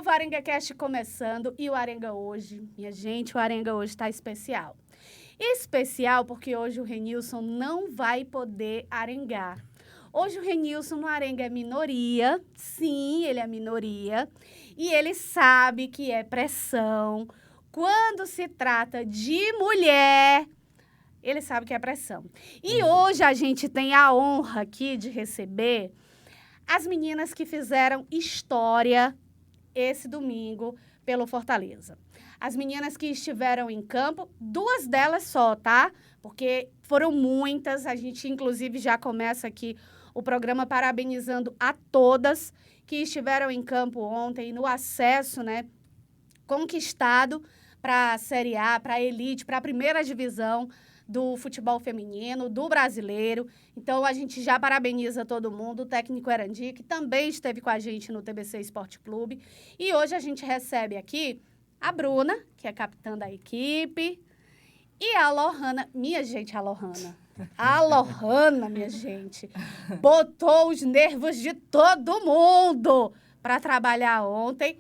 novo Arenga Cast começando e o Arenga hoje, minha gente, o Arenga hoje está especial. Especial porque hoje o Renilson não vai poder arengar. Hoje o Renilson no Arenga é minoria, sim, ele é minoria, e ele sabe que é pressão. Quando se trata de mulher, ele sabe que é pressão. E hoje a gente tem a honra aqui de receber as meninas que fizeram história esse domingo pelo Fortaleza. As meninas que estiveram em campo, 2 delas só, tá? Porque foram muitas, a gente inclusive já começa aqui o programa parabenizando a todas que estiveram em campo ontem no acesso, né, conquistado para a Série A, para a Elite, para a primeira divisão do futebol feminino, do brasileiro. Então, a gente já parabeniza todo mundo, o técnico Erandi, que também esteve com a gente no TBC Esporte Clube. E hoje a gente recebe aqui a Bruna, que é capitã da equipe, e a Lohana. Minha gente, a Lohana, minha gente, botou os nervos de todo mundo para trabalhar ontem.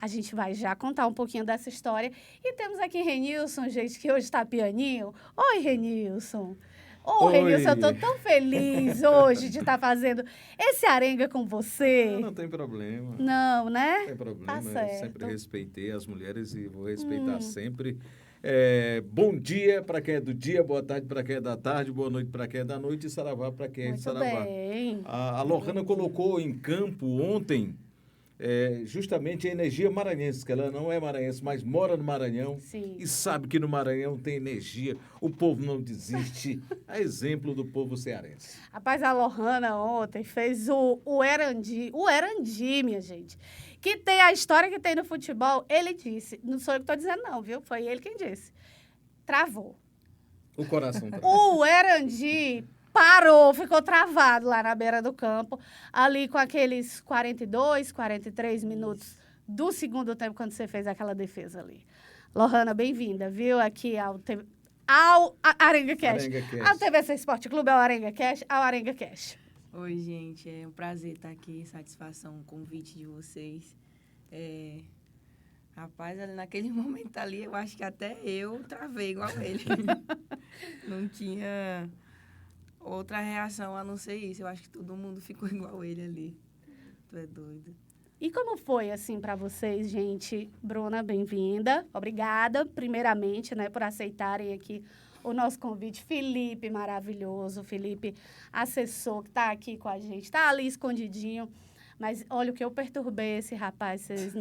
A gente vai já contar um pouquinho dessa história. E temos aqui Renilson, gente, que hoje está pianinho. Oi, Renilson. Oi, Renilson, eu tô tão feliz hoje de estar fazendo esse arenga com você. Não tem problema. Não, né? Não tem problema. Tá certo. Eu sempre respeitei as mulheres e vou respeitar sempre. Bom dia para quem é do dia, boa tarde para quem é da tarde, boa noite para quem é da noite e saravá para quem é de saravá. Bem. A Lohana colocou em campo ontem justamente a energia maranhense, que ela não é maranhense, mas mora no Maranhão. Sim. E sabe que no Maranhão tem energia, o povo não desiste. É exemplo do povo cearense. Rapaz, a Lohana ontem fez o Erandi, minha gente, que tem a história que tem no futebol. Ele disse, não sou eu que estou dizendo não, viu? Foi ele quem disse. Travou. O coração travou. O Erandi parou, ficou travado lá na beira do campo, ali com aqueles 42, 43 minutos do segundo tempo, quando você fez aquela defesa ali. Lohana, bem-vinda, viu? Aqui ao Arenga Cast. Ao TBC Esporte Clube, ao Arenga Cast. Oi, gente, é um prazer estar aqui, satisfação, o convite de vocês. Rapaz, naquele momento ali, eu acho que até eu travei igual ele. Não tinha outra reação a não ser isso. Eu acho que todo mundo ficou igual ele ali. Tu é doido. E como foi, assim, para vocês, gente? Bruna, bem-vinda. Obrigada, primeiramente, né, por aceitarem aqui o nosso convite. Felipe, maravilhoso. Felipe, assessor, que está aqui com a gente. Está ali escondidinho. Mas olha o que eu perturbei esse rapaz, vocês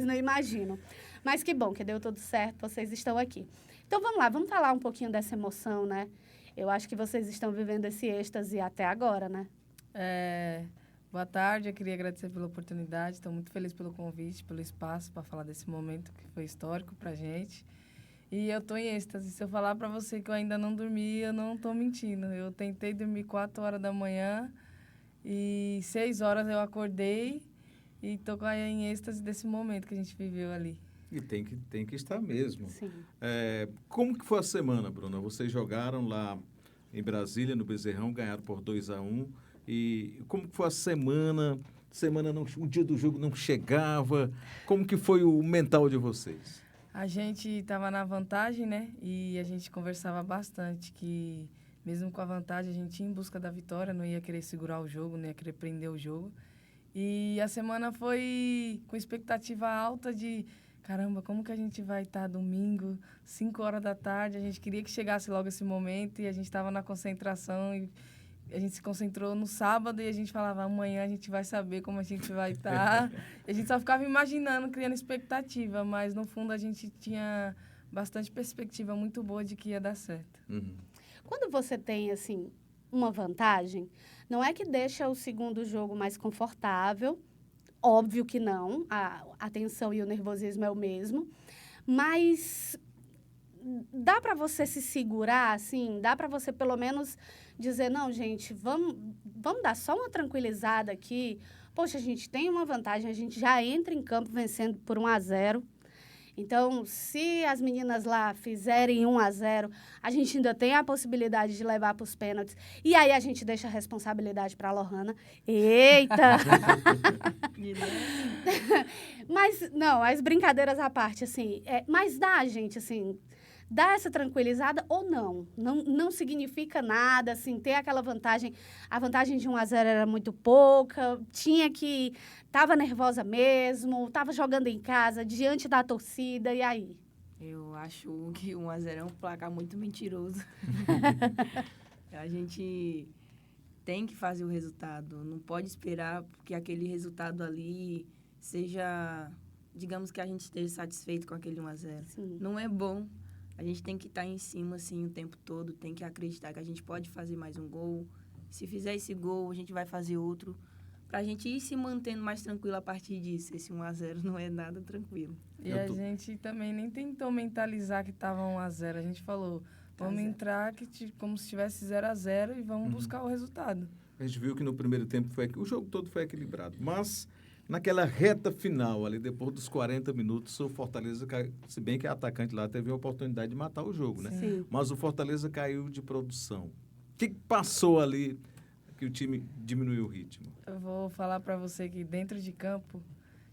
não imaginam. Mas que bom que deu tudo certo, vocês estão aqui. Então, vamos lá, vamos falar um pouquinho dessa emoção, né? Eu acho que vocês estão vivendo esse êxtase até agora, né? Boa tarde, eu queria agradecer pela oportunidade. Estou muito feliz pelo convite, pelo espaço para falar desse momento que foi histórico para a gente. E eu estou em êxtase. Se eu falar para você que eu ainda não dormi, eu não estou mentindo. Eu tentei dormir 4 horas da manhã e 6 horas eu acordei e estou em êxtase desse momento que a gente viveu ali. E tem que estar mesmo. Sim. Como que foi a semana, Bruna? Vocês jogaram lá em Brasília, no Bezerrão, ganharam por 2-1. E como que foi a semana? O dia do jogo não chegava. Como que foi o mental de vocês? A gente estava na vantagem, né? E a gente conversava bastante que, mesmo com a vantagem, a gente ia em busca da vitória, não ia querer segurar o jogo, não ia querer prender o jogo. E a semana foi com expectativa alta de... Caramba, como que a gente vai estar domingo, 5 horas da tarde? A gente queria que chegasse logo esse momento e a gente estava na concentração e a gente se concentrou no sábado e a gente falava, amanhã a gente vai saber como a gente vai estar. A gente só ficava imaginando, criando expectativa, mas no fundo a gente tinha bastante perspectiva muito boa de que ia dar certo. Uhum. Quando você tem, assim, uma vantagem, não é que deixa o segundo jogo mais confortável, óbvio que não, a tensão e o nervosismo é o mesmo, mas dá para você se segurar, assim, dá para você pelo menos dizer, não, gente, vamos dar só uma tranquilizada aqui, poxa, a gente tem uma vantagem, a gente já entra em campo vencendo por 1-0, Então, se as meninas lá fizerem 1-0, a gente ainda tem a possibilidade de levar para os pênaltis. E aí a gente deixa a responsabilidade para a Lohana. Eita! Mas, não, as brincadeiras à parte, assim, mas dá, gente, assim, dá essa tranquilizada ou não. Não significa nada, assim, ter aquela vantagem. A vantagem de 1-0 era muito pouca, tava nervosa mesmo, tava jogando em casa, diante da torcida, e aí? Eu acho que 1-0 é um placar muito mentiroso. A gente tem que fazer o resultado. Não pode esperar que aquele resultado ali seja... Digamos que a gente esteja satisfeito com aquele 1-0. Sim. Não é bom. A gente tem que estar em cima, assim, o tempo todo. Tem que acreditar que a gente pode fazer mais um gol. Se fizer esse gol, a gente vai fazer outro. Pra gente ir se mantendo mais tranquilo a partir disso. Esse 1-0 não é nada tranquilo. E a gente também nem tentou mentalizar que tava 1-0. A gente falou, vamos entrar como se estivesse 0-0 e vamos buscar o resultado. A gente viu que no primeiro tempo o jogo todo foi equilibrado, mas naquela reta final, ali depois dos 40 minutos, o Fortaleza, se bem que a atacante lá teve a oportunidade de matar o jogo, né? Sim. Mas o Fortaleza caiu de produção. O que passou ali que o time diminuiu o ritmo? Eu vou falar para você que dentro de campo,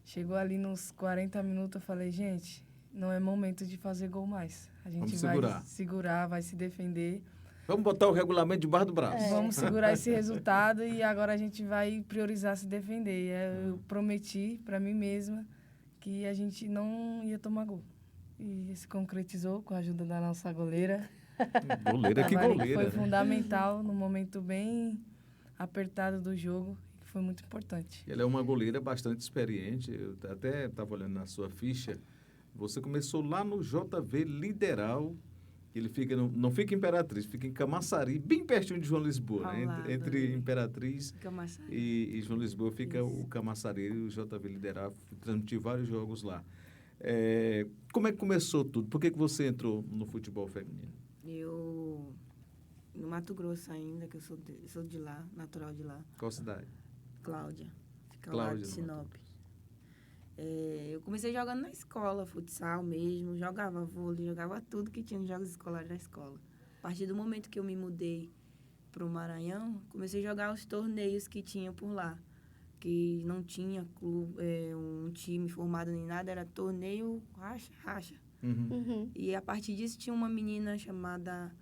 chegou ali nos 40 minutos, eu falei, gente, não é momento de fazer gol mais. A gente vai segurar, vai se defender. Vamos botar o regulamento debaixo do braço. Vamos segurar esse resultado e agora a gente vai priorizar se defender. Eu prometi para mim mesma que a gente não ia tomar gol. E se concretizou com a ajuda da nossa goleira. Goleira, que goleira. Foi fundamental num momento bem apertado do jogo, que foi muito importante. Ela é uma goleira bastante experiente. Eu até estava olhando na sua ficha. Você começou lá no JV Lideral. Ele fica não fica em Imperatriz, fica em Camaçari, bem pertinho de João Lisboa. Né? Entre Imperatriz e João Lisboa fica isso. O Camaçari, o JV Liderar, transmitiu vários jogos lá. Como é que começou tudo? Por que você entrou no futebol feminino? Eu, no Mato Grosso ainda, que eu sou de lá, natural de lá. Qual cidade? Cláudia. Fica ao lado de Sinop. Eu comecei jogando na escola, futsal mesmo, jogava vôlei, jogava tudo que tinha nos jogos escolares da escola. A partir do momento que eu me mudei para o Maranhão, comecei a jogar os torneios que tinha por lá, que não tinha clube, um time formado nem nada, era torneio racha. Uhum. E a partir disso tinha uma menina chamada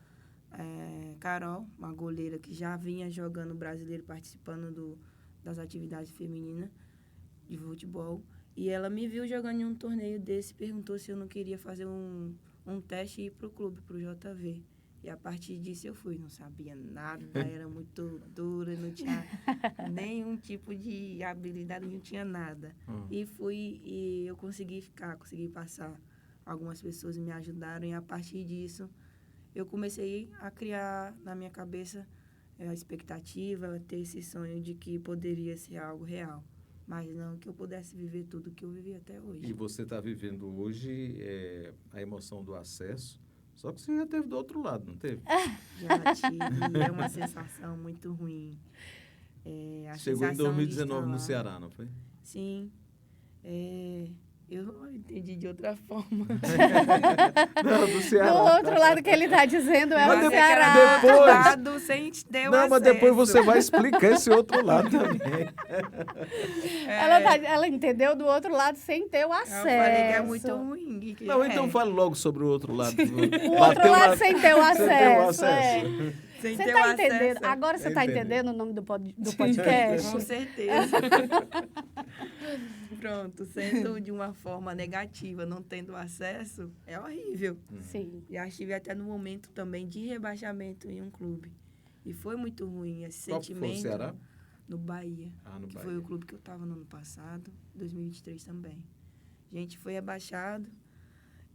Carol, uma goleira que já vinha jogando brasileiro, participando das atividades femininas de futebol. E ela me viu jogando em um torneio desse, perguntou se eu não queria fazer um teste e ir para o clube, para o JV. E a partir disso eu fui, não sabia nada, era muito dura, não tinha nenhum tipo de habilidade, não tinha nada. E fui, e eu consegui passar. Algumas pessoas me ajudaram e a partir disso eu comecei a criar na minha cabeça a expectativa, ter esse sonho de que poderia ser algo real. Mas não que eu pudesse viver tudo que eu vivi até hoje. E você está vivendo hoje a emoção do acesso, só que você já teve do outro lado, não teve? Já tive, é uma sensação muito ruim. Chegou em 2019 no Ceará, não foi? Sim. Eu entendi de outra forma. Não, do Ceará. Do outro lado que ele está dizendo mas o Ceará. Depois, sem ter o não, acesso. mas depois você vai explicar esse outro lado também. Ela entendeu do outro lado sem ter o acesso. Eu falei que é muito ruim. Não, então fale logo sobre o outro lado. O outro lado sem ter o acesso. Sem você ter está o entendendo? acesso. Agora você está entendendo o nome do podcast? Com certeza. Pronto, sendo de uma forma negativa, não tendo acesso, é horrível. Sim. Já estive até no momento também de rebaixamento em um clube. E foi muito ruim esse sentimento. Qual foi o Ceará? No Bahia. No que Bahia. foi o clube que eu estava no ano passado, 2023 também. A gente foi rebaixado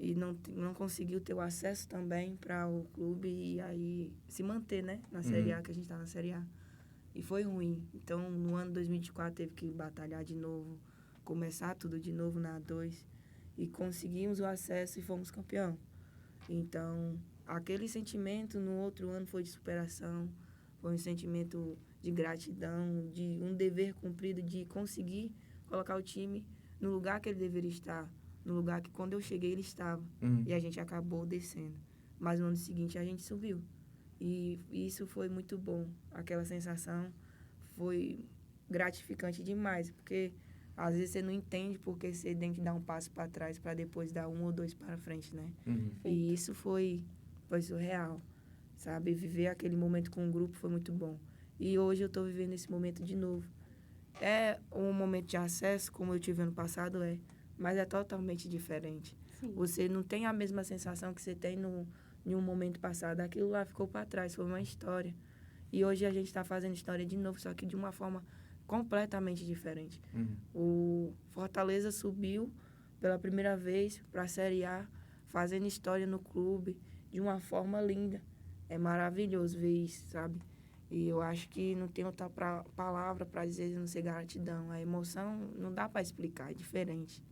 e não conseguiu ter o acesso também para o clube e aí se manter, né? Na Série A, que a gente está na Série A. E foi ruim. Então, no ano 2024, teve que batalhar de novo, começar tudo de novo na A2 e conseguimos o acesso e fomos campeão. Então, aquele sentimento no outro ano foi de superação, foi um sentimento de gratidão, de um dever cumprido, de conseguir colocar o time no lugar que ele deveria estar, no lugar que quando eu cheguei ele estava. E a gente acabou descendo. Mas no ano seguinte a gente subiu. E isso foi muito bom. Aquela sensação foi gratificante demais, porque às vezes você não entende porque você tem que dar um passo para trás para depois dar 1 ou 2 para frente, né? E isso foi surreal, sabe? Viver aquele momento com o grupo foi muito bom. E hoje eu estou vivendo esse momento de novo. É um momento de acesso, como eu tive ano passado, mas é totalmente diferente. Sim. Você não tem a mesma sensação que você tem em um momento passado. Aquilo lá ficou para trás, foi uma história. E hoje a gente está fazendo história de novo, só que de uma forma completamente diferente. O Fortaleza subiu pela primeira vez para a Série A, fazendo história no clube, de uma forma linda. É maravilhoso ver isso, sabe? E eu acho que não tem outra palavra para dizer não ser gratidão. A emoção não dá para explicar, é diferente.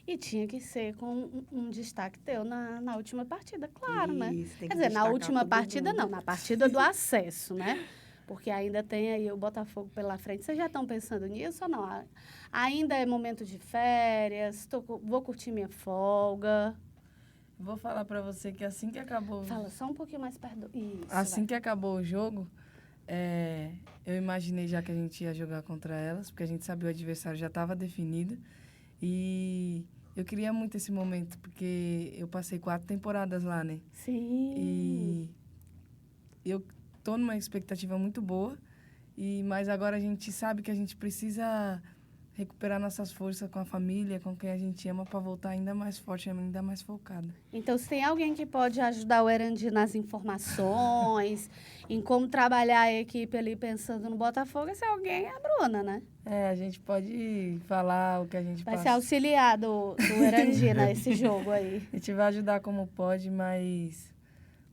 E tinha que ser com um destaque teu na última partida, claro, né? Isso, tem Quer que dizer, na destacar última todo partida mundo. não, na partida do acesso, né? Porque ainda tem aí o Botafogo pela frente. Vocês já estão pensando nisso ou não? Ainda é momento de férias, vou curtir minha folga. Vou falar pra você que assim que acabou... Fala só um pouquinho mais perto. Isso, Assim que acabou o jogo, eu imaginei já que a gente ia jogar contra elas, porque a gente sabia o adversário já estava definido. E eu queria muito esse momento, porque eu passei 4 temporadas lá, né? Sim. E eu tô numa expectativa muito boa, mas agora a gente sabe que a gente precisa recuperar nossas forças com a família, com quem a gente ama, para voltar ainda mais forte, ainda mais focada. Então, se tem alguém que pode ajudar o Erandi nas informações, em como trabalhar a equipe ali pensando no Botafogo, esse alguém é a Bruna, né? A gente pode falar o que a gente Vai passa. ser auxiliar do Erandi nesse jogo aí. A gente vai ajudar como pode, mas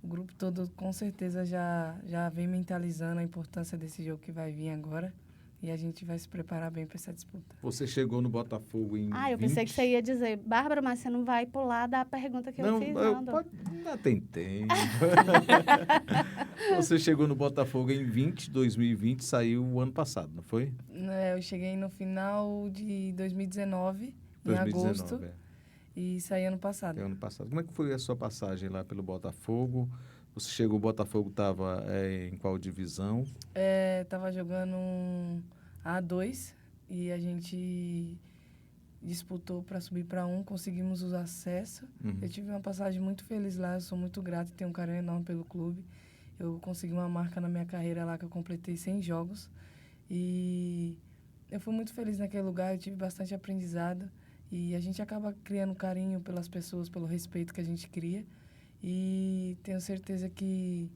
o grupo todo com certeza já vem mentalizando a importância desse jogo que vai vir agora. E a gente vai se preparar bem para essa disputa. Você chegou no Botafogo em eu pensei que você ia dizer, Bárbara, mas você não vai pular da pergunta que eu fiz, não. Ainda tem tempo. Você chegou no Botafogo em 2020, saiu o ano passado, não foi? Eu cheguei no final de 2019, em 2019, agosto, e saí ano passado. Ano passado. Como é que foi a sua passagem lá pelo Botafogo? Você chegou, o Botafogo estava em qual divisão? Tava jogando A2 e a gente disputou para subir para 1, conseguimos o acesso. Eu tive uma passagem muito feliz lá, eu sou muito grato e tenho um carinho enorme pelo clube. Eu consegui uma marca na minha carreira lá que eu completei 100 jogos e eu fui muito feliz naquele lugar, eu tive bastante aprendizado e a gente acaba criando carinho pelas pessoas, pelo respeito que a gente cria. E tenho certeza que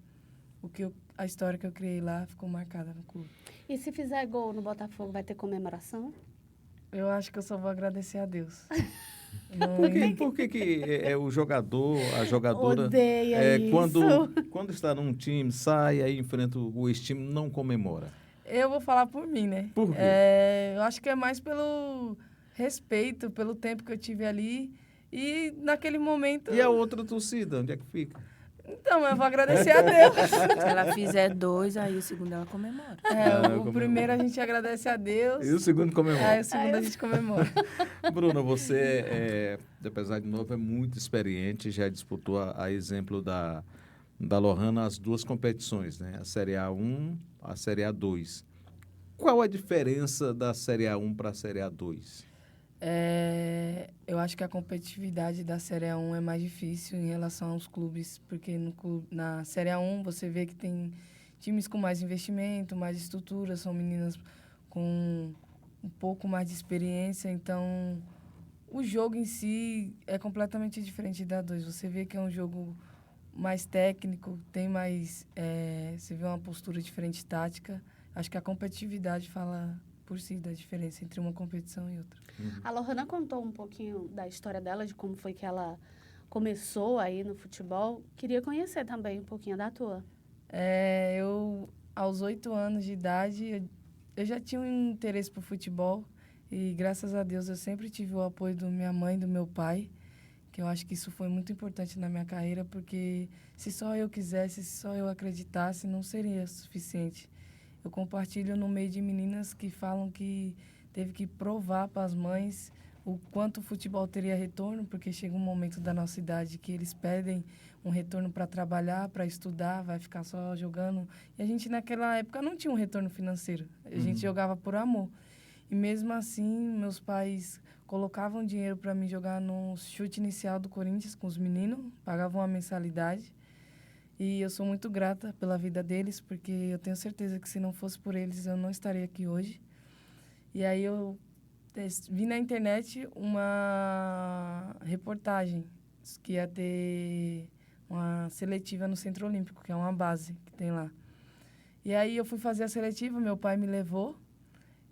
a história que eu criei lá ficou marcada no clube. E se fizer gol no Botafogo, vai ter comemoração? Eu acho que eu só vou agradecer a Deus. Por que o jogador, a jogadora... Odeia isso. Quando está num time, sai, aí enfrenta o ex-time, não comemora? Eu vou falar por mim, né? Por quê? Eu acho que é mais pelo respeito, pelo tempo que eu tive ali. E naquele momento... E a outra torcida, onde é que fica? Então, eu vou agradecer a Deus. Se ela fizer 2, aí o segundo ela comemora. O primeiro a gente agradece a Deus. E o segundo comemora? Aí o segundo a gente comemora. Bruna, você, apesar de novo, é muito experiente, já disputou, a exemplo da Lohana, as 2 competições, né? A Série A1, a Série A2. Qual a diferença da Série A1 para a Série A2? Eu acho que a competitividade da Série A1 é mais difícil em relação aos clubes, porque na Série A1 você vê que tem times com mais investimento, mais estrutura, são meninas com um pouco mais de experiência, então o jogo em si é completamente diferente da A2. Você vê que é um jogo mais técnico, tem mais... você vê uma postura diferente tática. Acho que a competitividade fala por si da diferença entre uma competição e outra. A Lohana contou um pouquinho da história dela, de como foi que ela começou aí no futebol. Queria conhecer também um pouquinho da tua. Eu, aos 8 anos de idade, eu já tinha um interesse por futebol e, graças a Deus, eu sempre tive o apoio da minha mãe e do meu pai, que eu acho que isso foi muito importante na minha carreira, porque se só eu quisesse, se só eu acreditasse, não seria suficiente. Eu compartilho no meio de meninas que falam que teve que provar para as mães o quanto o futebol teria retorno, porque chega um momento da nossa idade que eles pedem um retorno para trabalhar, para estudar, vai ficar só jogando. E a gente, naquela época, não tinha um retorno financeiro. A gente jogava por amor. E mesmo assim, meus pais colocavam dinheiro para mim jogar no chute inicial do Corinthians com os meninos, pagavam uma mensalidade. E eu sou muito grata pela vida deles, porque eu tenho certeza que se não fosse por eles, eu não estaria aqui hoje. E aí eu vi na internet uma reportagem que ia ter uma seletiva no Centro Olímpico, que é uma base que tem lá. E aí eu fui fazer a seletiva, meu pai me levou.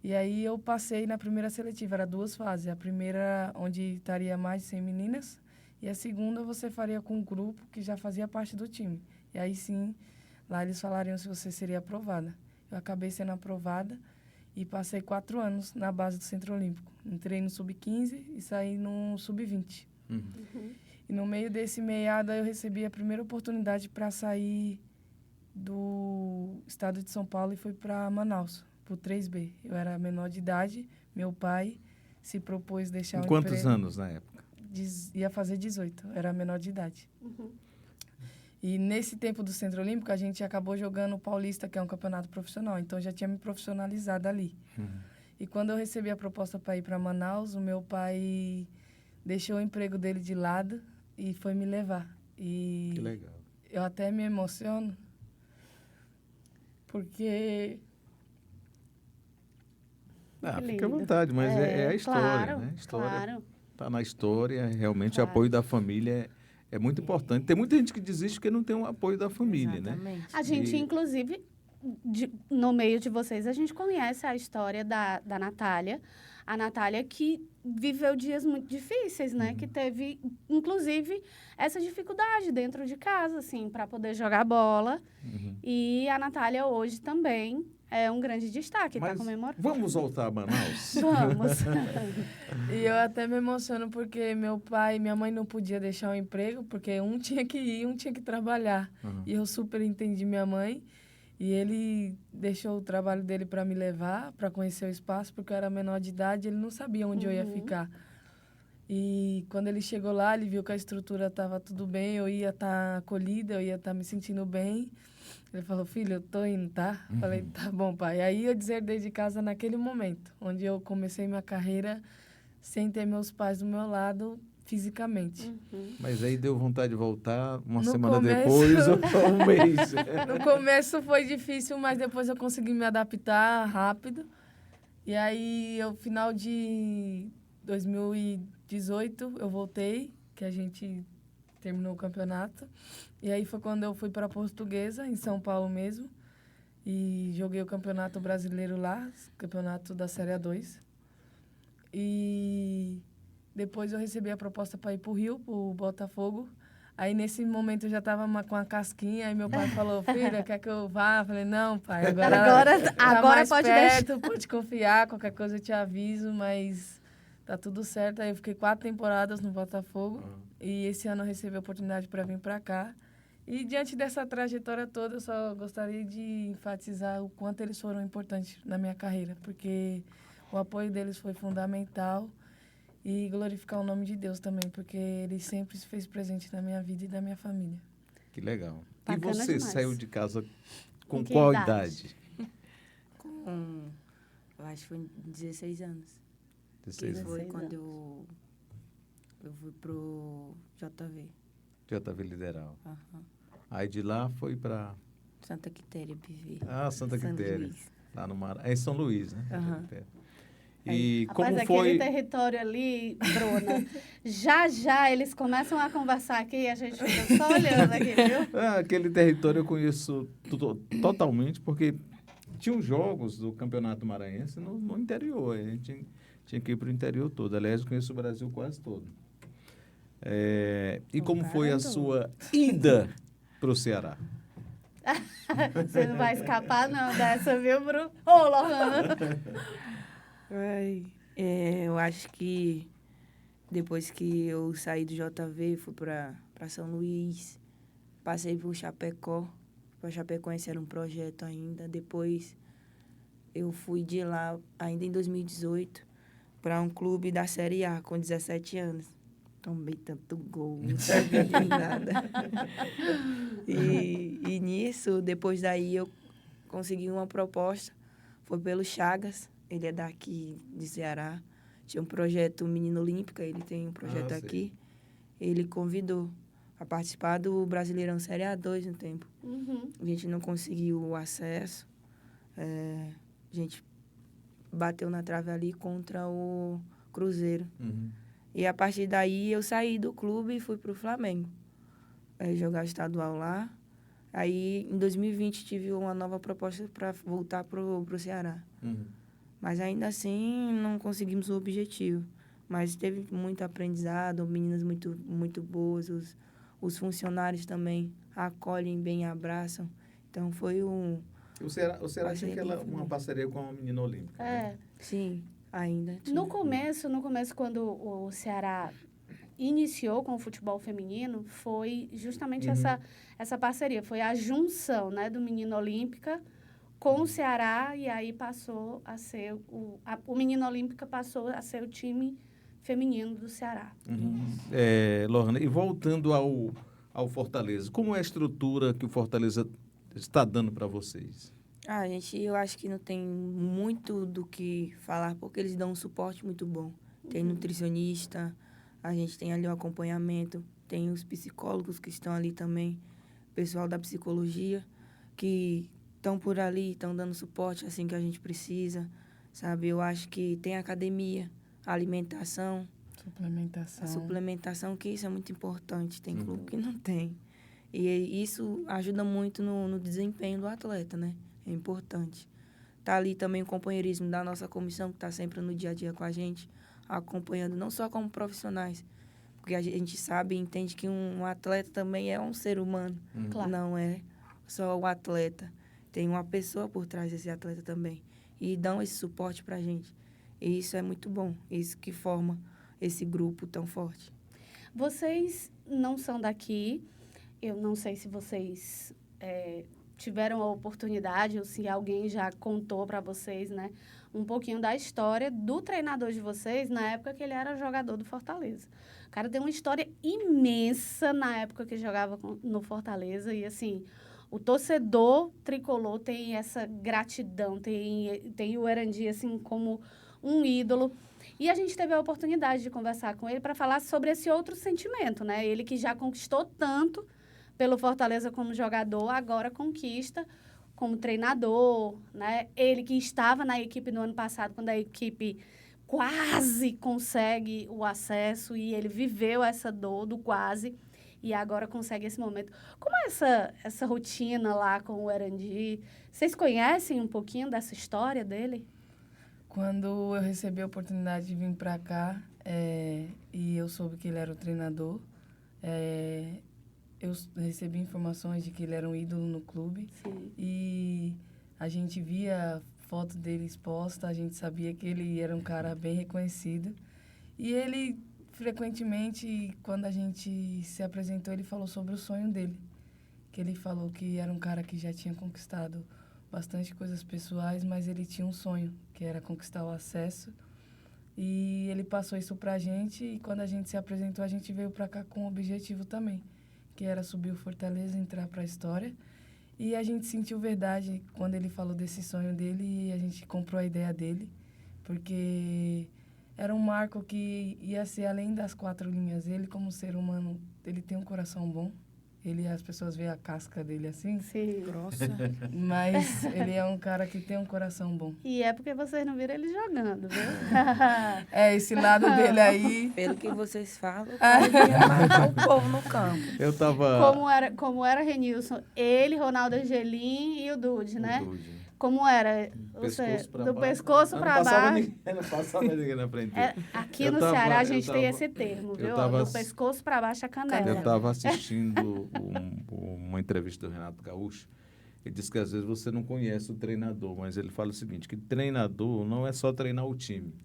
E aí eu passei na primeira seletiva, era 2 fases. A primeira, onde estaria mais de 100 meninas, e a segunda você faria com um grupo que já fazia parte do time. E aí sim, lá eles falariam se você seria aprovada. Eu acabei sendo aprovada e passei 4 anos na base do Centro Olímpico. Entrei no Sub-15 e saí no Sub-20. E no meio desse meado eu recebi a primeira oportunidade para sair do estado de São Paulo e fui para Manaus, pro 3B. Eu era menor de idade, meu pai se propôs deixar Com o quantos emprego. anos na época? Ia fazer 18, era menor de idade. E nesse tempo do Centro Olímpico, a gente acabou jogando o Paulista, que é um campeonato profissional. Então, eu já tinha me profissionalizado ali. E quando eu recebi a proposta para ir para Manaus, o meu pai deixou o emprego dele de lado e foi me levar. E Que legal. eu até me emociono, porque Ah, Que fica à lindo. vontade, mas é a história, claro, né? A história Claro. está na história, realmente o Claro. apoio da família é muito importante. Tem muita gente que desiste porque não tem o apoio da família, né? Exatamente. A gente, E- inclusive, no meio de vocês, a gente conhece a história da Natália. A Natália que viveu dias muito difíceis, né? Que teve, inclusive, essa dificuldade dentro de casa, assim, para poder jogar bola. E a Natália hoje também é um grande destaque, está Mas comemorando. vamos voltar a Manaus? Vamos. E eu até me emociono porque meu pai e minha mãe não podiam deixar o emprego, porque um tinha que ir, um tinha que trabalhar. E eu super entendi minha mãe. E ele deixou o trabalho dele para me levar, para conhecer o espaço, porque eu era menor de idade, ele não sabia onde eu ia ficar. E quando ele chegou lá, ele viu que a estrutura estava tudo bem, eu ia estar acolhida, eu ia estar me sentindo bem. Ele falou, filho, eu tô indo, tá? Falei, tá bom, pai. Aí eu deserdei de casa naquele momento, onde eu comecei minha carreira sem ter meus pais do meu lado fisicamente. Mas aí deu vontade de voltar uma No semana começo- depois ou um mês. No começo foi difícil, mas depois eu consegui me adaptar rápido. E aí, no final de 2018, eu voltei, que a gente terminou o campeonato. E aí foi quando eu fui para a Portuguesa, em São Paulo mesmo. E joguei o Campeonato Brasileiro lá, campeonato da Série A2. E depois eu recebi a proposta para ir para o Rio, para o Botafogo. Aí, nesse momento, eu já estava com a casquinha. Aí, meu pai falou, filha, quer que eu vá? Eu falei, não, pai, Agora tá mais pode perto, pode confiar, qualquer coisa eu te aviso, mas tá tudo certo. Aí, eu fiquei 4 temporadas no Botafogo. E esse ano eu recebi a oportunidade para vir para cá. E, diante dessa trajetória toda, eu só gostaria de enfatizar o quanto eles foram importantes na minha carreira, porque o apoio deles foi fundamental. E glorificar o nome de Deus também, porque Ele sempre se fez presente na minha vida e da minha família. Que legal. Bacana E você demais. saiu de casa com que qual idade? idade? Eu acho que foi 16 anos. 16 Que anos. foi 16 quando anos. eu fui pro JV. JV Lideral. Aham. Aí de lá foi para Santa Quitéria, BV. Santa São Quitéria. Luís. Lá no Mar... É em São Luís, né? Aham. Santa Quitéria. E Rapaz, como aquele foi... território ali, Bruna, já eles começam a conversar aqui e a gente fica só olhando aqui, viu? Aquele território eu conheço totalmente, porque tinham jogos do Campeonato Maranhense no interior. A gente tinha que ir para o interior todo. Aliás, eu conheço o Brasil quase todo. E como foi a sua ida para o Ceará? Você não vai escapar não dessa, viu, Bruno? Ô, Lohana! Eu acho que depois que eu saí do JV, fui para São Luís, passei por Chapecó. Para Chapecoense era um projeto ainda. Depois eu fui de lá, ainda em 2018, para um clube da Série A com 17 anos. Tomei tanto gol, não sabia de nada. E nisso, depois daí, eu consegui uma proposta. Foi pelo Chagas, ele é daqui de Ceará. Tinha um projeto Menino Olímpica, ele tem um projeto sei. aqui. Ele convidou a participar do Brasileirão Série A2 no tempo. A gente não conseguiu o acesso. A gente bateu na trave ali contra o Cruzeiro. E a partir daí eu saí do clube e fui para o Flamengo. Jogar estadual lá. Aí em 2020 tive uma nova proposta para voltar para o Ceará. Mas ainda assim não conseguimos o objetivo. Mas teve muito aprendizado, meninas muito, muito boas. Os funcionários também acolhem bem, abraçam. Então foi um... O Ceará tinha uma parceria com a Menina Olímpica. Né? Sim, ainda tinha. No começo, quando o Ceará iniciou com o futebol feminino, foi justamente essa parceria. Foi a junção, né, do Menino Olímpica com o Ceará, e aí passou a ser... O Menino Olímpica passou a ser o time feminino do Ceará. Lohana, e voltando ao Fortaleza, como é a estrutura que o Fortaleza está dando para vocês? Eu acho que não tem muito do que falar, porque eles dão um suporte muito bom. Tem nutricionista, a gente tem ali o acompanhamento, tem os psicólogos que estão ali também, pessoal da psicologia, que estão por ali, estão dando suporte assim que a gente precisa, sabe? Eu acho que tem academia, alimentação, a suplementação, que isso é muito importante, tem clube que não tem. E isso ajuda muito no desempenho do atleta, né? É importante. Tá ali também o companheirismo da nossa comissão, que está sempre no dia a dia com a gente, acompanhando, não só como profissionais, porque a gente sabe e entende que um atleta também é um ser humano. Claro. Não é só o atleta. Tem uma pessoa por trás desse atleta também. E dão esse suporte pra gente. E isso é muito bom. Isso que forma esse grupo tão forte. Vocês não são daqui. Eu não sei se vocês tiveram a oportunidade ou se alguém já contou para vocês, né, um pouquinho da história do treinador de vocês na época que ele era jogador do Fortaleza. O cara tem uma história imensa na época que jogava no Fortaleza e, assim, o torcedor tricolor tem essa gratidão, tem o Erandi, assim, como um ídolo. E a gente teve a oportunidade de conversar com ele para falar sobre esse outro sentimento, né? Ele que já conquistou tanto pelo Fortaleza como jogador, agora conquista como treinador, né? Ele que estava na equipe no ano passado, quando a equipe quase consegue o acesso, e ele viveu essa dor do quase, e agora consegue esse momento. Como é essa rotina lá com o Erandi? Vocês conhecem um pouquinho dessa história dele? Quando eu recebi a oportunidade de vir para cá, e eu soube que ele era o treinador, eu recebi informações de que ele era um ídolo no clube. Sim. E a gente via foto dele exposta, a gente sabia que ele era um cara bem reconhecido. E ele, frequentemente, quando a gente se apresentou, ele falou sobre o sonho dele. Que ele falou que era um cara que já tinha conquistado bastante coisas pessoais, mas ele tinha um sonho, que era conquistar o acesso. E ele passou isso pra gente, e quando a gente se apresentou, a gente veio pra cá com um objetivo também, que era subir o Fortaleza, entrar pra história. E a gente sentiu verdade quando ele falou desse sonho dele, e a gente comprou a ideia dele, porque era um marco que ia ser além das 4 linhas. Ele, como ser humano, ele tem um coração bom. As pessoas veem a casca dele assim, Sim. Grossa. mas ele é um cara que tem um coração bom. E é porque vocês não viram ele jogando, viu? Esse lado dele aí... Pelo que vocês falam, o cara ia matar o povo no campo. Eu tava... Como era Renilson, ele, Ronaldo Angelim e o Dude, né? Dude. Como era? Do pescoço para baixo. Não passava ninguém na frente dele. Aqui no Ceará a gente tem esse termo, viu? Do pescoço para baixo a canela. Eu estava assistindo uma entrevista do Renato Gaúcho. Ele disse que às vezes você não conhece o treinador, mas ele fala o seguinte, que treinador não é só treinar o time.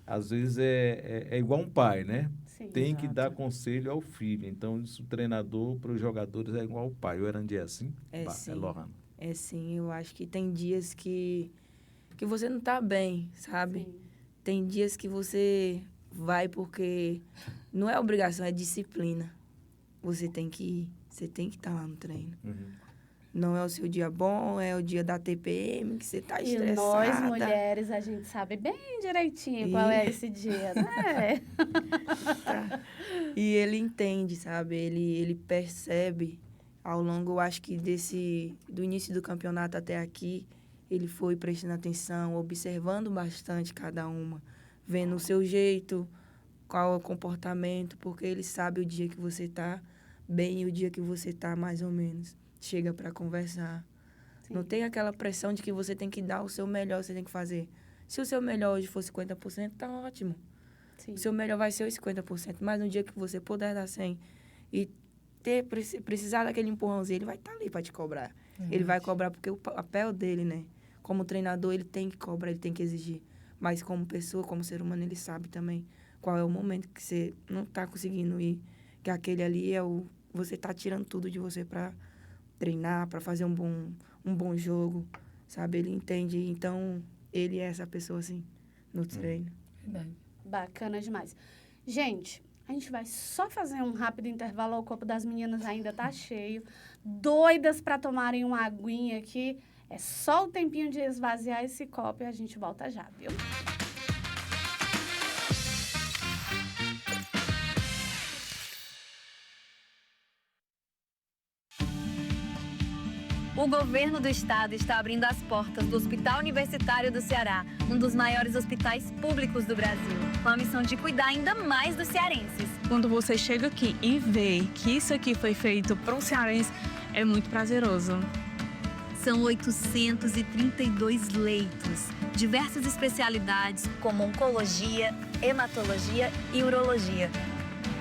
Às vezes é igual um pai, né? Sim, tem exato. que dar conselho ao filho. Então, o treinador para os jogadores é igual o pai. O Erandi é assim? Sim. É Lohana. É sim, eu acho que tem dias que você não tá bem, sabe? Sim. tem dias que você vai porque não é obrigação, é disciplina. Você tem que ir, você tem que estar lá no treino. Não é o seu dia bom, é o dia da TPM, que você tá E estressada. nós, mulheres, a gente sabe bem direitinho qual é esse dia, né? Tá. E ele entende, sabe? Ele percebe ao longo, eu acho que do início do campeonato até aqui, ele foi prestando atenção, observando bastante cada uma, vendo o seu jeito, qual é o comportamento, porque ele sabe o dia que você tá bem e o dia que você tá mais ou menos. Chega para conversar. Sim. Não tem aquela pressão de que você tem que dar o seu melhor, você tem que fazer. Se o seu melhor hoje for 50%, tá ótimo. Sim. O seu melhor vai ser os 50%, mas no dia que você puder dar 100% e precisar daquele empurrãozinho, ele vai estar ali para te cobrar. Ele vai cobrar porque o papel dele, né? Como treinador, ele tem que cobrar, ele tem que exigir. Mas como pessoa, como ser humano, ele sabe também qual é o momento que você não está conseguindo ir. Que aquele ali é o... Você está tirando tudo de você para treinar, para fazer um bom jogo, sabe? Ele entende. Então, ele é essa pessoa, assim, no treino. Verdade. Bacana demais. Gente, a gente vai só fazer um rápido intervalo. O corpo das meninas ainda tá cheio. Doidas para tomarem uma aguinha aqui. É só o tempinho de esvaziar esse copo e a gente volta já, viu? O governo do estado está abrindo as portas do Hospital Universitário do Ceará, um dos maiores hospitais públicos do Brasil, com a missão de cuidar ainda mais dos cearenses. Quando você chega aqui e vê que isso aqui foi feito para um cearense, é muito prazeroso. São 832 leitos, diversas especialidades como oncologia, hematologia e urologia,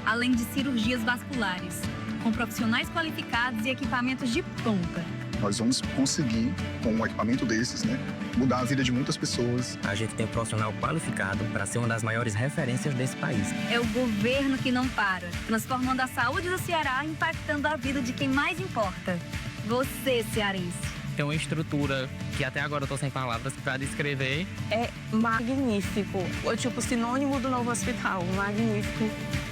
além de cirurgias vasculares, com profissionais qualificados e equipamentos de ponta. Nós vamos conseguir, com um equipamento desses, né, mudar a vida de muitas pessoas. A gente tem um profissional qualificado para ser uma das maiores referências desse país. É o governo que não para, transformando a saúde do Ceará, impactando a vida de quem mais importa. Você, cearense. Tem uma estrutura que até agora eu estou sem palavras para descrever. É magnífico. É tipo sinônimo do novo hospital. Magnífico.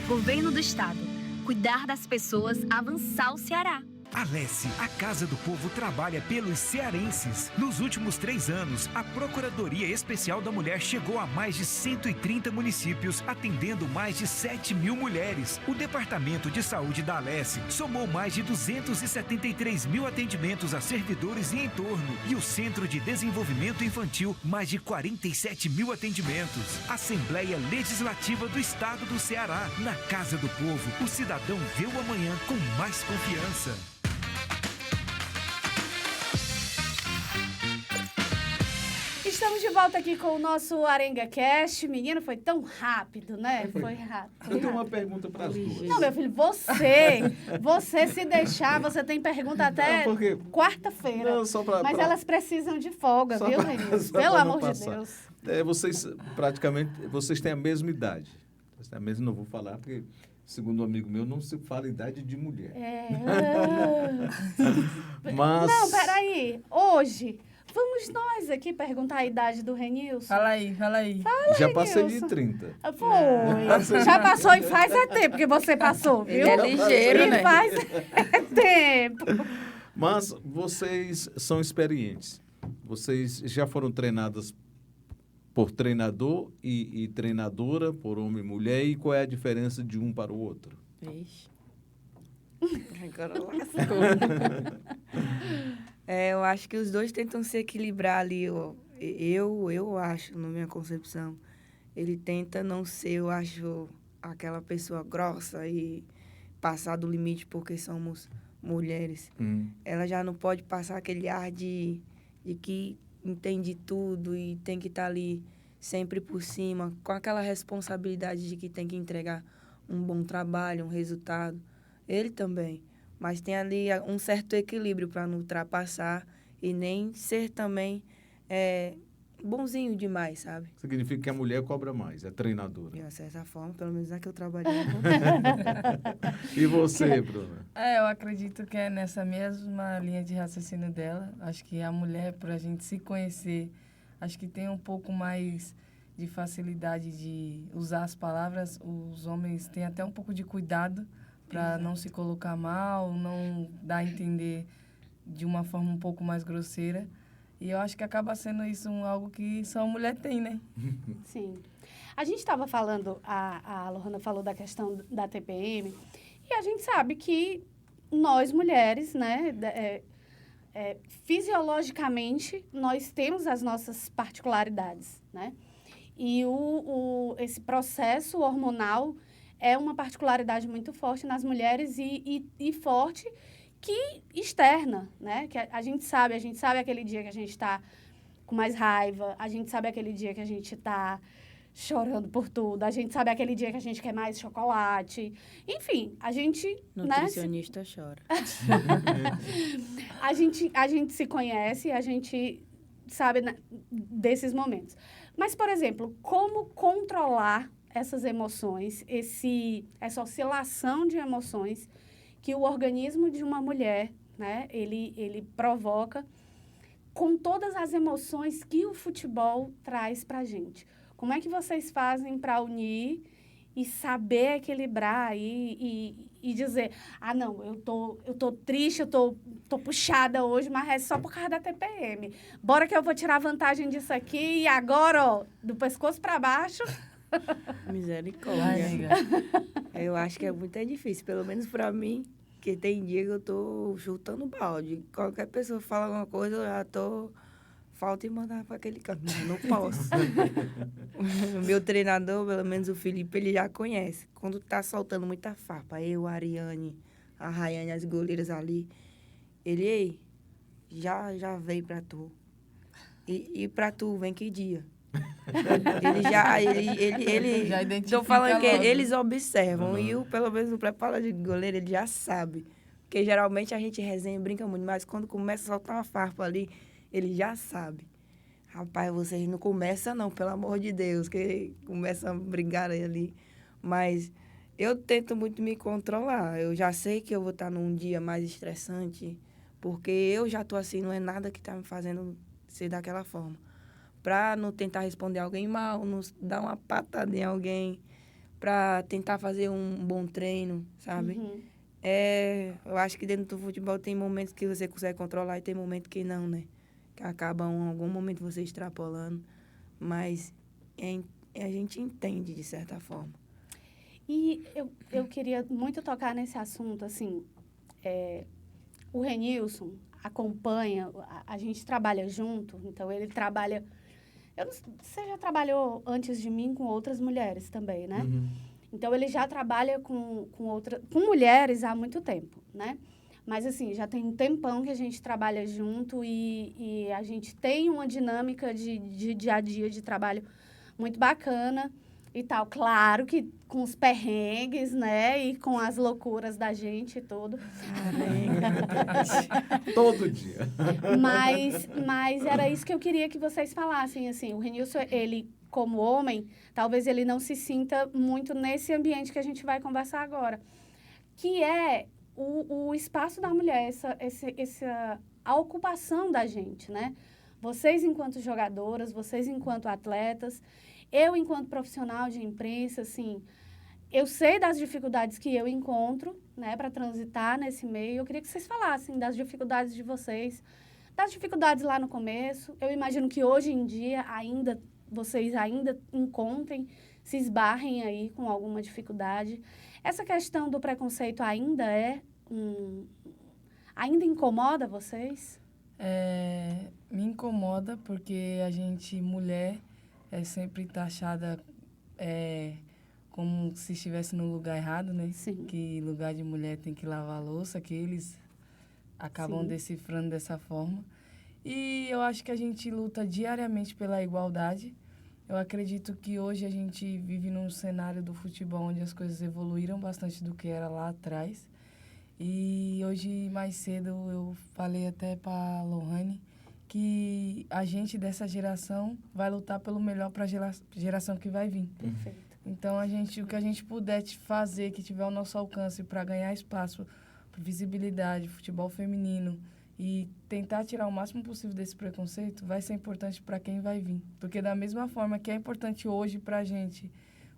Governo do Estado. Cuidar das pessoas, avançar o Ceará. Alesse, a Casa do Povo trabalha pelos cearenses. Nos últimos 3 anos, a Procuradoria Especial da Mulher chegou a mais de 130 municípios, atendendo mais de 7.000 mulheres. O Departamento de Saúde da Alesse somou mais de 273 mil atendimentos a servidores e entorno. E o Centro de Desenvolvimento Infantil, mais de 47 mil atendimentos. Assembleia Legislativa do Estado do Ceará. Na Casa do Povo, o cidadão vê o amanhã com mais confiança. Estamos de volta aqui com o nosso Arenga Cast. Menino, foi tão rápido, né? Foi rápido. Eu tenho uma pergunta para as duas. Não, meu filho, você se deixar, você tem pergunta até Não, porque- quarta-feira. Não, só pra- Mas pra- elas precisam de folga, Só viu, pra- Renilson? só pra Pelo não amor de passar. Deus. Vocês, praticamente, vocês têm a mesma idade. Vocês têm a mesma, não vou falar, porque, segundo um amigo meu, não se fala idade de mulher. Mas... Não, peraí. Hoje, vamos nós aqui perguntar a idade do Renilson? Fala aí, fala aí. Já passei de Renilson. 30. Foi. Já passou e faz tempo que você passou, viu? Ele é ligeiro, E né? faz tempo. Mas vocês são experientes. Vocês já foram treinadas por treinador e treinadora, por homem e mulher. E qual é a diferença de um para o outro? Vixe. Agora lascou. Eu acho que os dois tentam se equilibrar ali. Ó. Eu acho, na minha concepção, ele tenta não ser, eu acho, aquela pessoa grossa e passar do limite porque somos mulheres. Ela já não pode passar aquele ar de que entende tudo e tem que estar ali sempre por cima, com aquela responsabilidade de que tem que entregar um bom trabalho, um resultado. Ele também. Mas tem ali um certo equilíbrio para não ultrapassar e nem ser também bonzinho demais, sabe? Significa que a mulher cobra mais, é treinadora. De uma certa forma, pelo menos na que eu trabalhei. E você, Bruna? Eu acredito que é nessa mesma linha de raciocínio dela. Acho que a mulher, para a gente se conhecer, acho que tem um pouco mais de facilidade de usar as palavras, os homens têm até um pouco de cuidado para não se colocar mal, não dar a entender de uma forma um pouco mais grosseira. E eu acho que acaba sendo isso algo que só a mulher tem, né? Sim. A gente estava falando, a Lohana falou da questão da TPM, e a gente sabe que nós, mulheres, né, fisiologicamente, nós temos as nossas particularidades, né? E esse processo hormonal é uma particularidade muito forte nas mulheres e forte que externa, né? Que a gente sabe aquele dia que a gente está com mais raiva, a gente sabe aquele dia que a gente está chorando por tudo, a gente sabe aquele dia que a gente quer mais chocolate. Enfim, a gente... Nutricionista chora. A gente se conhece, a gente sabe desses momentos. Mas, por exemplo, como controlar essas emoções, essa oscilação de emoções que o organismo de uma mulher, né, ele provoca com todas as emoções que o futebol traz para a gente. Como é que vocês fazem para unir e saber equilibrar e dizer, não, eu tô triste, eu tô puxada hoje, mas é só por causa da TPM. Bora que eu vou tirar vantagem disso aqui e agora, ó, do pescoço para baixo. Misericórdia. Eu acho que é muito difícil, pelo menos para mim, que tem dia que eu tô chutando balde. Qualquer pessoa fala alguma coisa, eu já tô... Falta e mandar para aquele canto. Não posso. O meu treinador, pelo menos o Felipe, ele já conhece. Quando tá soltando muita farpa, eu, a Ariane, a Rayane, as goleiras ali, ele, já veio para tu. E para tu, vem que dia? Ele já identifica. Tô falando que logo. eles observam. E pelo menos o preparo de goleiro, ele já sabe. Porque geralmente a gente resenha e brinca muito, mas quando começa a soltar uma farpa ali, ele já sabe. Rapaz, vocês não começam não, pelo amor de Deus, que começam a brigar ali. Mas eu tento muito me controlar. Eu já sei que eu vou estar num dia mais estressante, porque eu já tô assim, não é nada que tá me fazendo ser daquela forma. Pra não tentar responder alguém mal, não dar uma patada em alguém, pra tentar fazer um bom treino, sabe? Uhum. Eu acho que dentro do futebol tem momentos que você consegue controlar e tem momentos que não, né? Que acabam em algum momento você extrapolando, mas a gente entende de certa forma. E eu queria muito tocar nesse assunto, assim, o Renilson acompanha, a gente trabalha junto, então ele trabalha... Você já trabalhou antes de mim com outras mulheres também, né? Uhum. Então ele já trabalha com mulheres há muito tempo, né? Mas, assim, já tem um tempão que a gente trabalha junto e a gente tem uma dinâmica de dia a dia de trabalho muito bacana e tal. Claro que com os perrengues, né? E com as loucuras da gente e tudo. Todo dia. Mas era isso que eu queria que vocês falassem, assim. O Renilson, ele, como homem, talvez ele não se sinta muito nesse ambiente que a gente vai conversar agora. Que é... O espaço da mulher, a ocupação da gente, né? Vocês enquanto jogadoras, vocês enquanto atletas, eu enquanto profissional de imprensa, assim, eu sei das dificuldades que eu encontro, né, para transitar nesse meio. Eu queria que vocês falassem das dificuldades de vocês, das dificuldades lá no começo. Eu imagino que hoje em dia vocês ainda encontrem, se esbarrem aí com alguma dificuldade. Essa questão do preconceito ainda incomoda vocês? Me incomoda porque a gente, mulher, é sempre taxada como se estivesse no lugar errado, né? Sim. Que lugar de mulher tem que lavar a louça, que eles acabam Sim. decifrando dessa forma. E eu acho que a gente luta diariamente pela igualdade. Eu acredito que hoje a gente vive num cenário do futebol onde as coisas evoluíram bastante do que era lá atrás. E hoje, mais cedo, eu falei até para a Lohane que a gente dessa geração vai lutar pelo melhor para a geração que vai vir. Perfeito. Então, o que a gente puder fazer, que tiver ao nosso alcance para ganhar espaço, visibilidade, futebol feminino E tentar tirar o máximo possível desse preconceito vai ser importante para quem vai vir. Porque da mesma forma que é importante hoje para a gente,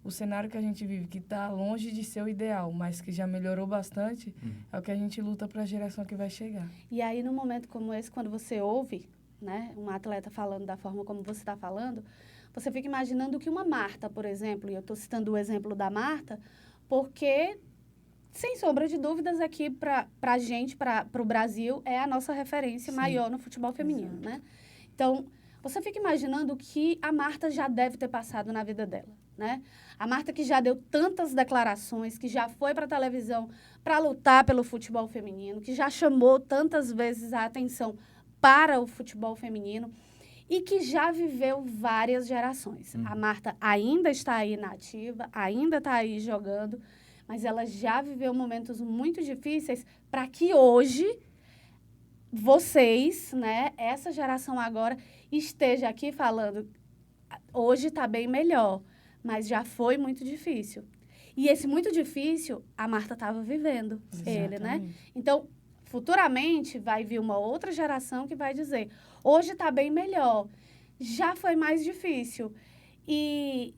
o cenário que a gente vive, que está longe de ser o ideal, mas que já melhorou bastante, é o que a gente luta para a geração que vai chegar. E aí, num momento como esse, quando você ouve, né, um atleta falando da forma como você está falando, você fica imaginando que uma Marta, por exemplo, e eu estou citando o exemplo da Marta, porque, sem sombra de dúvidas, aqui para a gente, para o Brasil, é a nossa referência maior no futebol feminino, né? Então, você fica imaginando o que a Marta já deve ter passado na vida dela, né? A Marta que já deu tantas declarações, que já foi para a televisão para lutar pelo futebol feminino, que já chamou tantas vezes a atenção para o futebol feminino e que já viveu várias gerações. A Marta ainda está aí na ativa, ainda está aí jogando, mas ela já viveu momentos muito difíceis para que hoje vocês, né, essa geração agora, esteja aqui falando, hoje está bem melhor, mas já foi muito difícil. E esse muito difícil, a Marta estava vivendo, ele, né? Então, futuramente, vai vir uma outra geração que vai dizer, hoje está bem melhor, já foi mais difícil,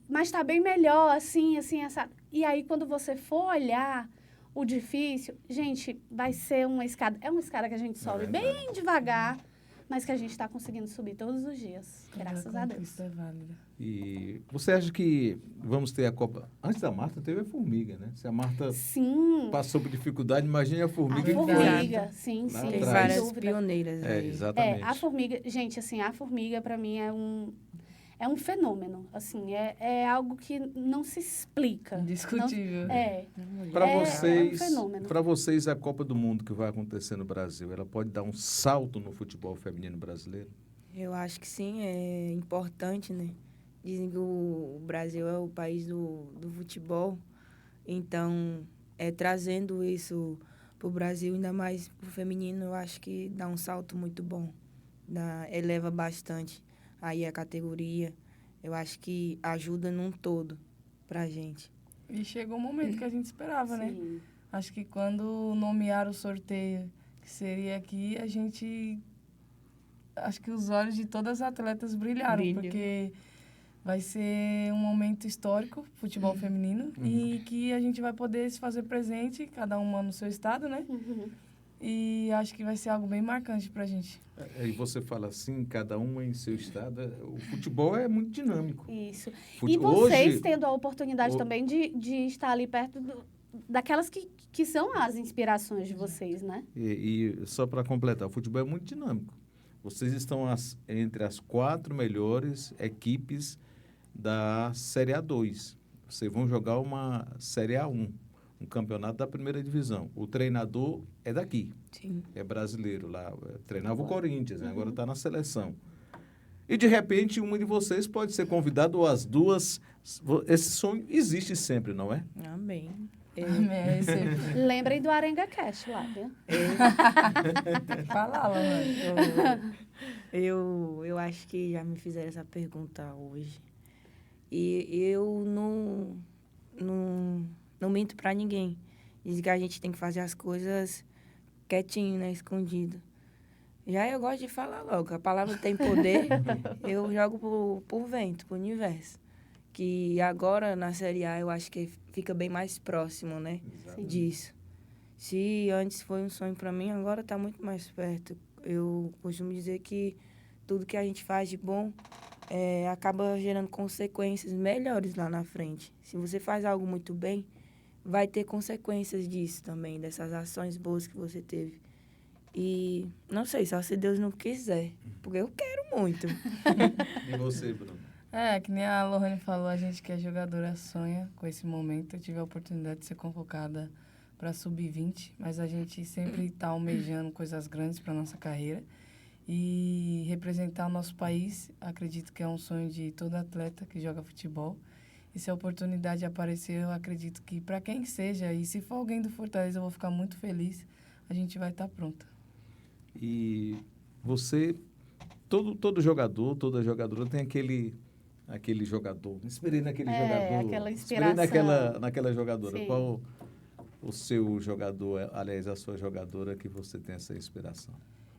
mas está bem melhor, assim, essa... E aí, quando você for olhar o difícil, gente, vai ser uma escada, é uma escada que a gente sobe bem devagar, mas que a gente está conseguindo subir todos os dias, graças a Deus. Isso é válido. E você acha que vamos ter a Copa... Antes da Marta, teve a Formiga, né? Se a Marta passou por dificuldade, imagine a Formiga. A Formiga, sim, lá sim. Tem atrás. várias pioneiras aí. Exatamente. A Formiga, gente, assim, a Formiga, para mim, é um fenômeno, assim, é algo que não se explica. Indiscutível. Para vocês, a Copa do Mundo que vai acontecer no Brasil, ela pode dar um salto no futebol feminino brasileiro? Eu acho que sim, é importante, né? Dizem que o Brasil é o país do futebol, então, trazendo isso para o Brasil, ainda mais para o feminino, eu acho que dá um salto muito bom, eleva bastante aí a categoria, eu acho que ajuda num todo pra gente. E chegou o momento que a gente esperava, né? Acho que quando nomearam o sorteio, que seria aqui, acho que os olhos de todas as atletas brilharam, porque vai ser um momento histórico, futebol feminino, e que a gente vai poder se fazer presente, cada uma no seu estado, né? E acho que vai ser algo bem marcante pra gente. E você fala assim, cada uma em seu estado, o futebol é muito dinâmico. Isso. E vocês tendo a oportunidade também de estar ali perto daquelas que são as inspirações de vocês, né? E só para completar, o futebol é muito dinâmico. Vocês estão entre as 4 melhores equipes da Série A2. Vocês vão jogar uma Série A1, um campeonato da primeira divisão. O treinador é daqui, é brasileiro, lá treinava o Corinthians, né? Agora está na seleção. E, de repente, uma de vocês pode ser convidada, ou as duas. Esse sonho existe sempre, não é? Amém. Lembrem do Arenga Cash lá, viu? Fala, Laura. Eu acho que já me fizeram essa pergunta hoje. E eu não minto pra ninguém. Diz que a gente tem que fazer as coisas quietinho, né? Escondido. Já eu gosto de falar logo. A palavra tem poder. Eu jogo por vento, pro universo. Que agora, na Série A, eu acho que fica bem mais próximo, né? Disso. Se antes foi um sonho pra mim, agora tá muito mais perto. Eu costumo dizer que tudo que a gente faz de bom acaba gerando consequências melhores lá na frente. Se você faz algo muito bem, vai ter consequências disso também, dessas ações boas que você teve. E não sei, só se Deus não quiser, porque eu quero muito. E você, Bruno? Que nem a Lohane falou, a gente que é jogadora sonha com esse momento. Eu tive a oportunidade de ser convocada para sub-20, mas a gente sempre está almejando coisas grandes para nossa carreira. E representar o nosso país, acredito que é um sonho de todo atleta que joga futebol. E se a oportunidade aparecer, eu acredito que para quem seja, e se for alguém do Fortaleza, eu vou ficar muito feliz, a gente vai estar pronta. E você, todo jogador, toda jogadora tem aquele jogador. Inspirei naquele jogador. Aquela inspiração. Inspirei naquela jogadora. Sim. Qual o seu jogador, aliás, a sua jogadora que você tem essa inspiração?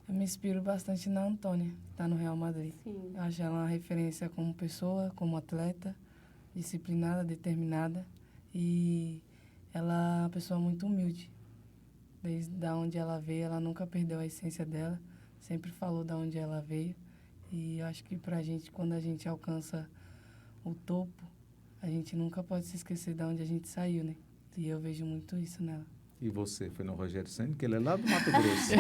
Eu me inspiro bastante na Antônia, que tá no Real Madrid. Sim. Eu acho ela uma referência como pessoa, como atleta, disciplinada, determinada. E ela é uma pessoa muito humilde. Desde onde ela veio, ela nunca perdeu a essência dela. Sempre falou de onde ela veio. E eu acho que pra gente, quando a gente alcança o topo, a gente nunca pode se esquecer de onde a gente saiu, né? E eu vejo muito isso nela. E você foi no Rogério Ceni, que ele é lá do Mato Grosso.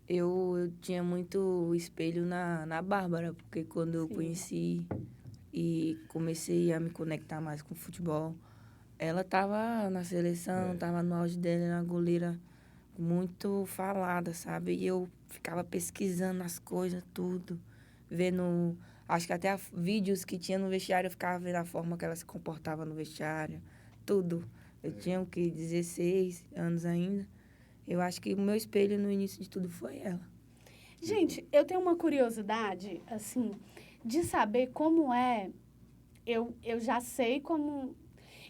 Eu tinha muito espelho na Bárbara, porque quando eu Sim. conheci e comecei a me conectar mais com o futebol, ela estava na seleção, estava no auge dela, na goleira muito falada, sabe? E eu ficava pesquisando as coisas, tudo, vendo, acho que até vídeos que tinha no vestiário, eu ficava vendo a forma que ela se comportava no vestiário, tudo. Eu tinha, 16 anos ainda. Eu acho que o meu espelho no início de tudo foi ela. Gente, eu tenho uma curiosidade, assim, de saber como é. Eu já sei como.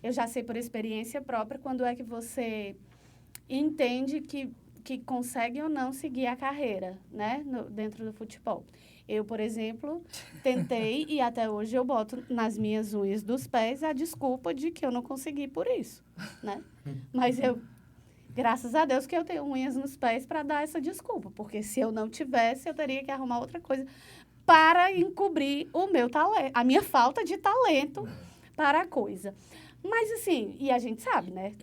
Eu já sei por experiência própria quando é que você entende que consegue ou não seguir a carreira, né, dentro do futebol. Eu, por exemplo, tentei e até hoje eu boto nas minhas unhas dos pés a desculpa de que eu não consegui por isso, né? Mas graças a Deus que eu tenho unhas nos pés para dar essa desculpa, porque se eu não tivesse, eu teria que arrumar outra coisa para encobrir o meu talento, a minha falta de talento para a coisa. Mas assim, e a gente sabe, né?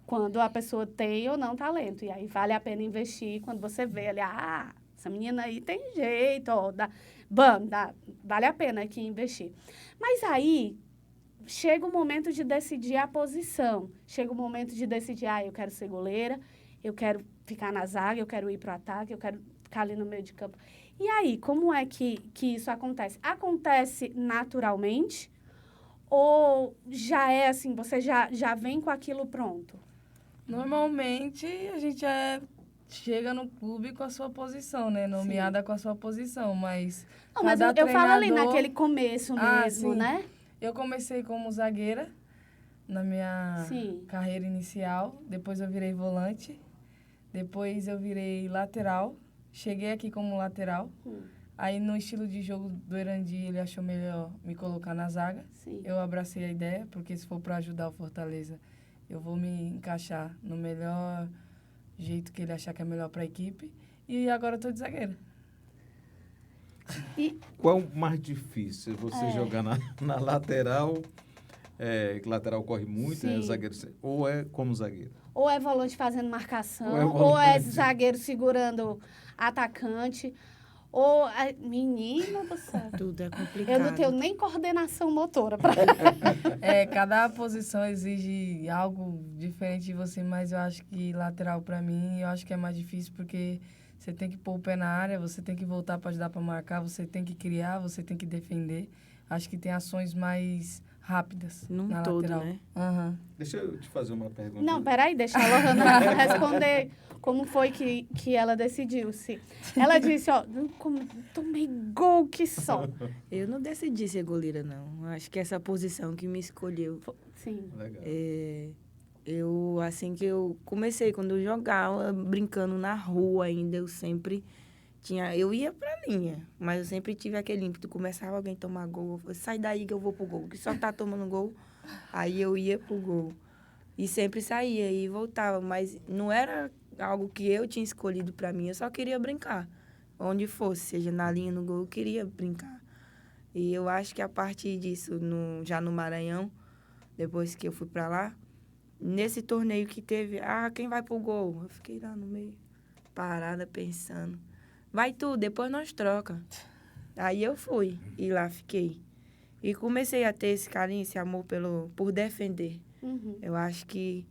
Quando a pessoa tem ou não talento. E aí vale a pena investir quando você vê ali, essa menina aí tem jeito, ó, vale a pena aqui investir. Mas aí chega o momento de decidir a posição. Chega o momento de decidir, eu quero ser goleira, eu quero ficar na zaga, eu quero ir para o ataque, eu quero ficar ali no meio de campo. E aí, como é que isso acontece? Acontece naturalmente? Ou já é assim, você já vem com aquilo pronto? Normalmente, a gente chega no clube com a sua posição, né? Nomeada com a sua posição, mas Não, mas eu falo ali naquele começo mesmo, sim. né? Eu comecei como zagueira na minha Sim. carreira inicial. Depois eu virei volante. Depois eu virei lateral. Cheguei aqui como lateral. Aí, no estilo de jogo do Erandi, ele achou melhor me colocar na zaga. Sim. Eu abracei a ideia, porque se for para ajudar o Fortaleza, eu vou me encaixar no melhor jeito que ele achar que é melhor para a equipe. E agora eu tô de zagueira. Qual o mais difícil? Você jogar na lateral, que lateral corre muito, né? Zagueiro, ou é como zagueiro? Ou é volante fazendo marcação, Ou ou é zagueiro segurando atacante, ou... Menino do céu. Tudo é complicado. Eu não tenho nem coordenação motora. Cada posição exige algo diferente de você, mas eu acho que lateral, para mim, eu acho que é mais difícil porque você tem que pôr o pé na área, você tem que voltar para ajudar para marcar, você tem que criar, você tem que defender. Acho que tem ações mais rápidas na todo, lateral. né? Uhum. Deixa eu te fazer uma pergunta. Não, peraí, deixa a Lohana responder como foi que ela decidiu. Ela disse, tomei gol que só. Eu não decidi ser goleira, não. Acho que essa posição que me escolheu. Sim. Legal. Eu, assim que eu comecei, quando eu jogava, brincando na rua ainda, eu sempre eu ia pra linha, mas eu sempre tive aquele ímpeto, começava alguém a tomar gol, eu falei, sai daí que eu vou pro gol, que só tá tomando gol, aí eu ia pro gol. E sempre saía e voltava, mas não era algo que eu tinha escolhido pra mim, eu só queria brincar. Onde fosse, seja na linha, no gol, eu queria brincar. E eu acho que a partir disso, já no Maranhão, depois que eu fui pra lá, nesse torneio que teve, quem vai pro gol? Eu fiquei lá no meio, parada, pensando. Vai tu, depois nós troca. Aí eu fui e lá fiquei. E comecei a ter esse carinho, esse amor por defender. Uhum. Eu acho que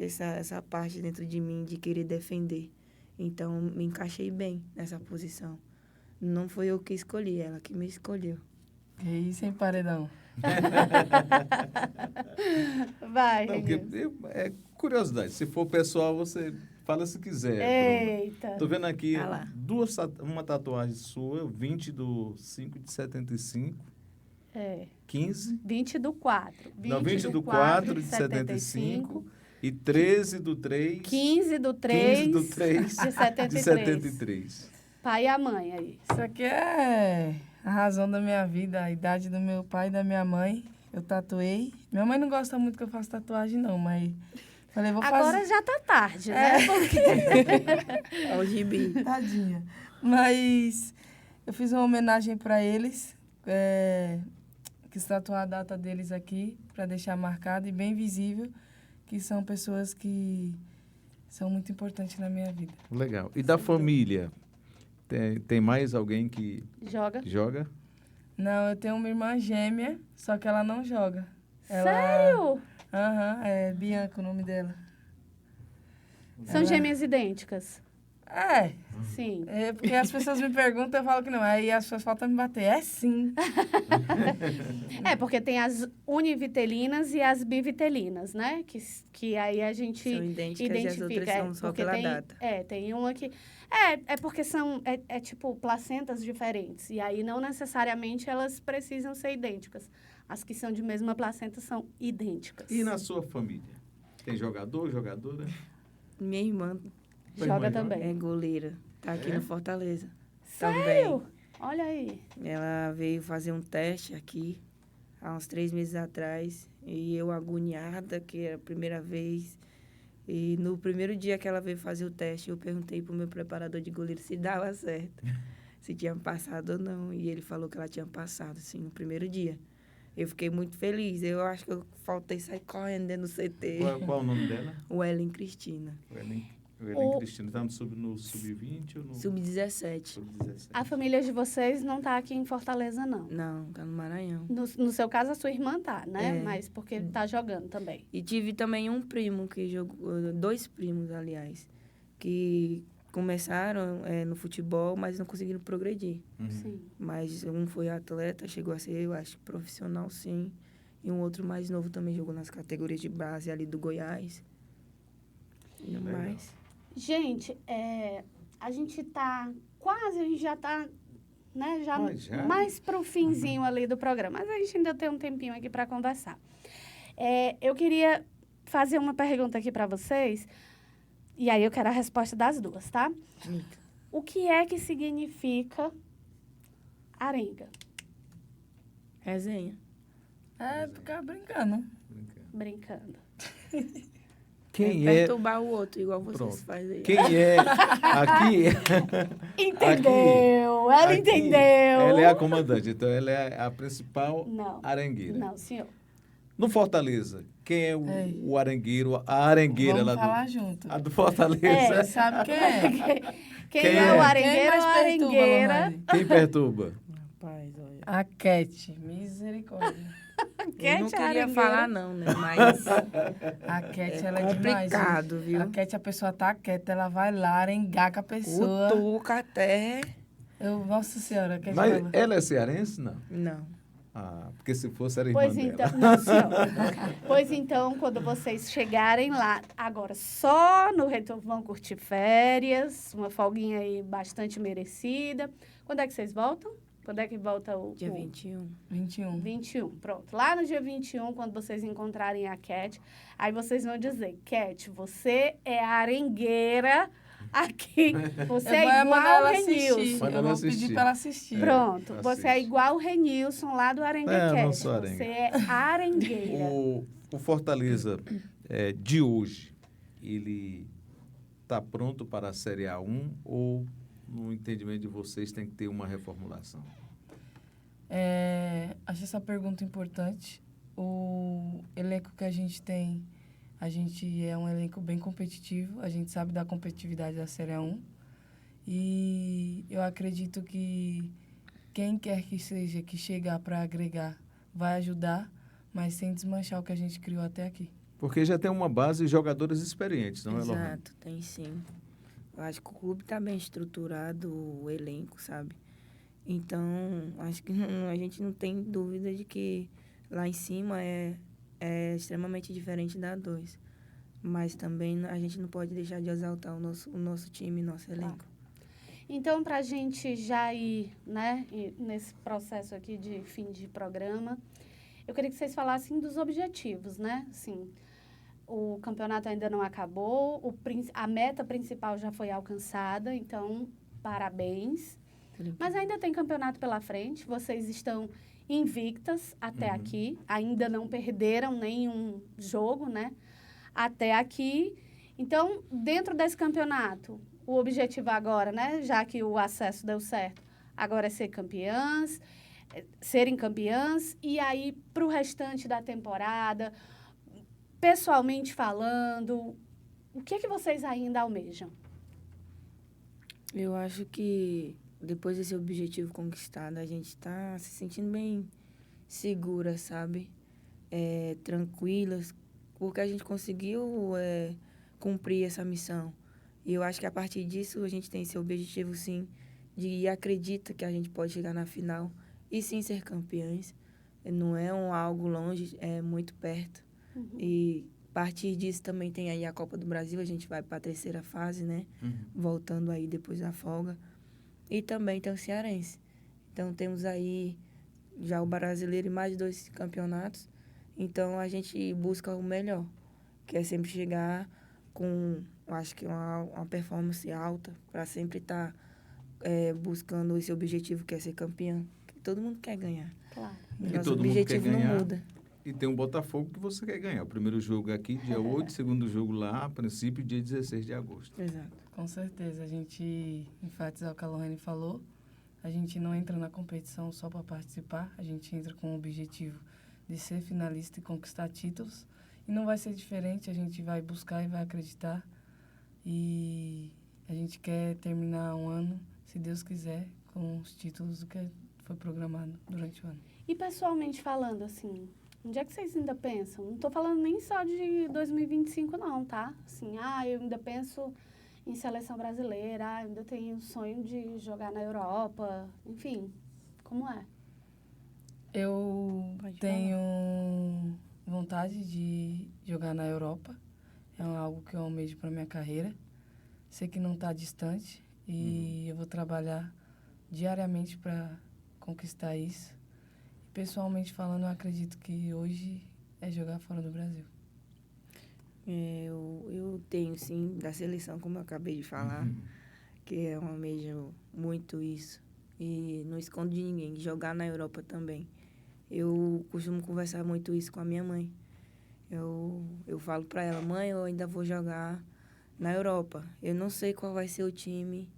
essa parte dentro de mim de querer defender. Então, me encaixei bem nessa posição. Não foi eu que escolhi, ela que me escolheu. Que isso, hein, paredão? Vai, Não, é curiosidade. Se for pessoal, você fala se quiser. Eita. Tô vendo aqui lá. uma tatuagem sua, 20/5/75. 15. 15. 20 do 4. 20 do 4 de 75. E 13/3. 15/3 15/3 de 73. de 73. Pai e a mãe aí. Isso aqui é a razão da minha vida, a idade do meu pai e da minha mãe. Eu tatuei. Minha mãe não gosta muito que eu faça tatuagem, não, mas falei, vou fazer. Agora já tá tarde, né? Porque... É o gibi. Tadinha. Mas eu fiz uma homenagem para eles, quis tatuar a data deles aqui, para deixar marcado e bem visível, que são pessoas que são muito importantes na minha vida. Legal. E da família? Tem mais alguém que Joga. joga? Não, eu tenho uma irmã gêmea, só que ela não joga. Sério? Aham, é Bianca o nome dela. São gêmeas idênticas? É, Sim. porque as pessoas me perguntam, eu falo que não. Aí as pessoas faltam me bater. É sim. É, porque tem as univitelinas e as bivitelinas, né? Que aí a gente São idênticas e as outras identifica. são só porque pela tem, data. tem uma que... É porque são, tipo, placentas diferentes. E aí, não necessariamente, elas precisam ser idênticas. As que são de mesma placenta são idênticas. E na sua família? Tem jogador, jogadora? Minha irmã Tua Joga irmã também. é goleira. Tá aqui no Fortaleza. Sério? Olha aí. Ela veio fazer um teste aqui há uns 3 meses atrás. E eu agoniada, que era a primeira vez. E no primeiro dia que ela veio fazer o teste, eu perguntei pro meu preparador de goleiro se dava certo. Se tinha passado ou não. E ele falou que ela tinha passado, assim, no primeiro dia. Eu fiquei muito feliz. Eu acho que eu faltei sair correndo dentro do CT. Qual o nome dela? O Ellen Cristina. O Ellen Cristina. Está no sub-20 ou no Sub-17. sub-17? A família de vocês não tá aqui em Fortaleza, não. Não, tá no Maranhão. No seu caso, a sua irmã tá, né? É. Mas porque tá jogando também. E tive também um primo que jogou, 2 primos, aliás, que começaram no futebol, mas não conseguiram progredir. Sim. Mas um foi atleta, chegou a ser, eu acho, profissional, sim. E um outro mais novo também jogou nas categorias de base ali do Goiás. E Legal. mais. Gente, a gente já tá, né, já Mas já? mais pro finzinho ali do programa. Mas a gente ainda tem um tempinho aqui para conversar. Eu queria fazer uma pergunta aqui para vocês, e aí eu quero a resposta das duas, tá? O que é que significa arenga? Resenha. É, ficar brincando. Brincando. Quem é? Perturbar o outro, igual vocês Pronto. fazem aí. Quem é? Aqui. Entendeu? Ela aqui, entendeu. Ela é a comandante, então ela é a principal Não. arengueira. Não, senhor. No Fortaleza, quem é Ei. o arengueiro, a arengueira Vamos lá falar junto. A do Fortaleza. Você sabe quem é? Quem Quem é é? o Quem arengueiro ou mais a perturba, arengueira? mamãe? Quem perturba? Rapaz, olha. A Cat. Misericórdia. Eu não Cat é queria arengueira. falar não, né? Mas A Cat, ela é demais. complicado, viu? viu? A Cat, a pessoa tá quieta, ela vai lá, arengar com a pessoa. Cutuca até... Nossa Senhora, a Cat Mas fala. ela é cearense, não? Não. Ah, porque se fosse era irmã Pois dela. então, não, senhor. Pois então, quando vocês chegarem lá, agora só no retorno, vão curtir férias, uma folguinha aí bastante merecida. Quando é que vocês voltam? Quando é que volta o... Dia o 21. 21. 21, pronto. Lá no dia 21, quando vocês encontrarem a Cat, aí vocês vão dizer, Cat, você é a arengueira aqui. Você Eu é vou mandar igual ela o assistir. Renilson. Manda Eu ela vou assistir. pedir pra ela assistir. Pronto, assiste. você é igual o Renilson lá do Arengue É, eu não Cat. sou arengue. Você é arengueira. O Fortaleza de hoje, ele está pronto para a Série A1 ou, no entendimento de vocês, tem que ter uma reformulação? Acho essa pergunta importante. O elenco que a gente tem, a gente é um elenco bem competitivo, a gente sabe da competitividade da Série A1. E eu acredito que quem quer que seja que chegar para agregar vai ajudar, mas sem desmanchar o que a gente criou até aqui. Porque já tem uma base de jogadores experientes, não é, Lohane? Exato, tem sim. Eu acho que o clube está bem estruturado, o elenco, sabe? Então, acho que a gente não tem dúvida de que lá em cima é extremamente diferente da 2. Mas também a gente não pode deixar de exaltar o nosso time, nosso elenco. Então, para a gente já ir, né, nesse processo aqui de fim de programa, eu queria que vocês falassem dos objetivos, né? Assim, o campeonato ainda não acabou, a meta principal já foi alcançada, então, parabéns. Mas ainda tem campeonato pela frente, vocês estão invictas até aqui, ainda não perderam nenhum jogo, né? Até aqui. Então, dentro desse campeonato, o objetivo agora, né? Já que o acesso deu certo, agora é serem campeãs, e aí, para o restante da temporada, pessoalmente falando, o que vocês ainda almejam? Eu acho que depois desse objetivo conquistado, a gente está se sentindo bem segura, sabe? Tranquilas, porque a gente conseguiu cumprir essa missão. E eu acho que a partir disso a gente tem esse objetivo, sim, de acredita que a gente pode chegar na final e sim ser campeãs. Não é algo longe, é muito perto. E a partir disso também tem aí a Copa do Brasil, a gente vai para a 3ª fase, né? Voltando aí depois da folga. E também tem o Cearense. Então temos aí já o brasileiro e mais 2 campeonatos. Então a gente busca o melhor, que é sempre chegar com, eu acho que uma performance alta, para sempre estar buscando esse objetivo que é ser campeã. Todo mundo quer ganhar. Claro. Nosso objetivo não muda. E tem um Botafogo que você quer ganhar. O primeiro jogo é aqui, dia 8, segundo jogo lá, a princípio, dia 16 de agosto. Exato. Com certeza. A gente enfatizar o que a Lohane falou. A gente não entra na competição só para participar. A gente entra com o objetivo de ser finalista e conquistar títulos. E não vai ser diferente. A gente vai buscar e vai acreditar. E a gente quer terminar um ano, se Deus quiser, com os títulos do que foi programado durante o ano. E pessoalmente falando, assim, onde é que vocês ainda pensam? Não estou falando nem só de 2025, não, tá? Assim, eu ainda penso em seleção brasileira, eu ainda tenho o sonho de jogar na Europa, enfim, como é? Eu tenho vontade de jogar na Europa, é algo que eu almejo para minha carreira. Sei que não está distante e eu vou trabalhar diariamente para conquistar isso. Pessoalmente falando, eu acredito que hoje é jogar fora do Brasil. Eu tenho, sim, da seleção, como eu acabei de falar, que eu almejo muito isso. E não escondo de ninguém, jogar na Europa também. Eu costumo conversar muito isso com a minha mãe. Eu falo para ela, mãe, eu ainda vou jogar na Europa. Eu não sei qual vai ser o time,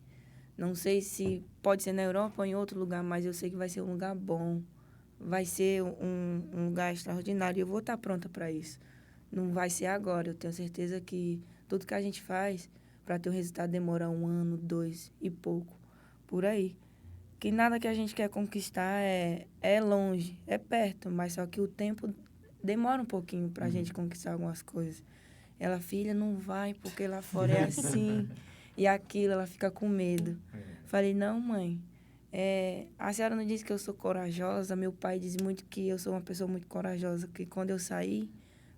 não sei se pode ser na Europa ou em outro lugar, mas eu sei que vai ser um lugar bom. Vai ser um lugar extraordinário e eu vou estar pronta para isso. Não vai ser agora. Eu tenho certeza que tudo que a gente faz para ter o resultado demora 1 ano, 2 e pouco, por aí. Que nada que a gente quer conquistar é longe, é perto, mas só que o tempo demora um pouquinho para a gente conquistar algumas coisas. Ela, filha, não vai porque lá fora é assim e aquilo, ela fica com medo. Falei, não, mãe. A senhora não disse que eu sou corajosa. Meu pai diz muito que eu sou uma pessoa muito corajosa, que quando eu saí,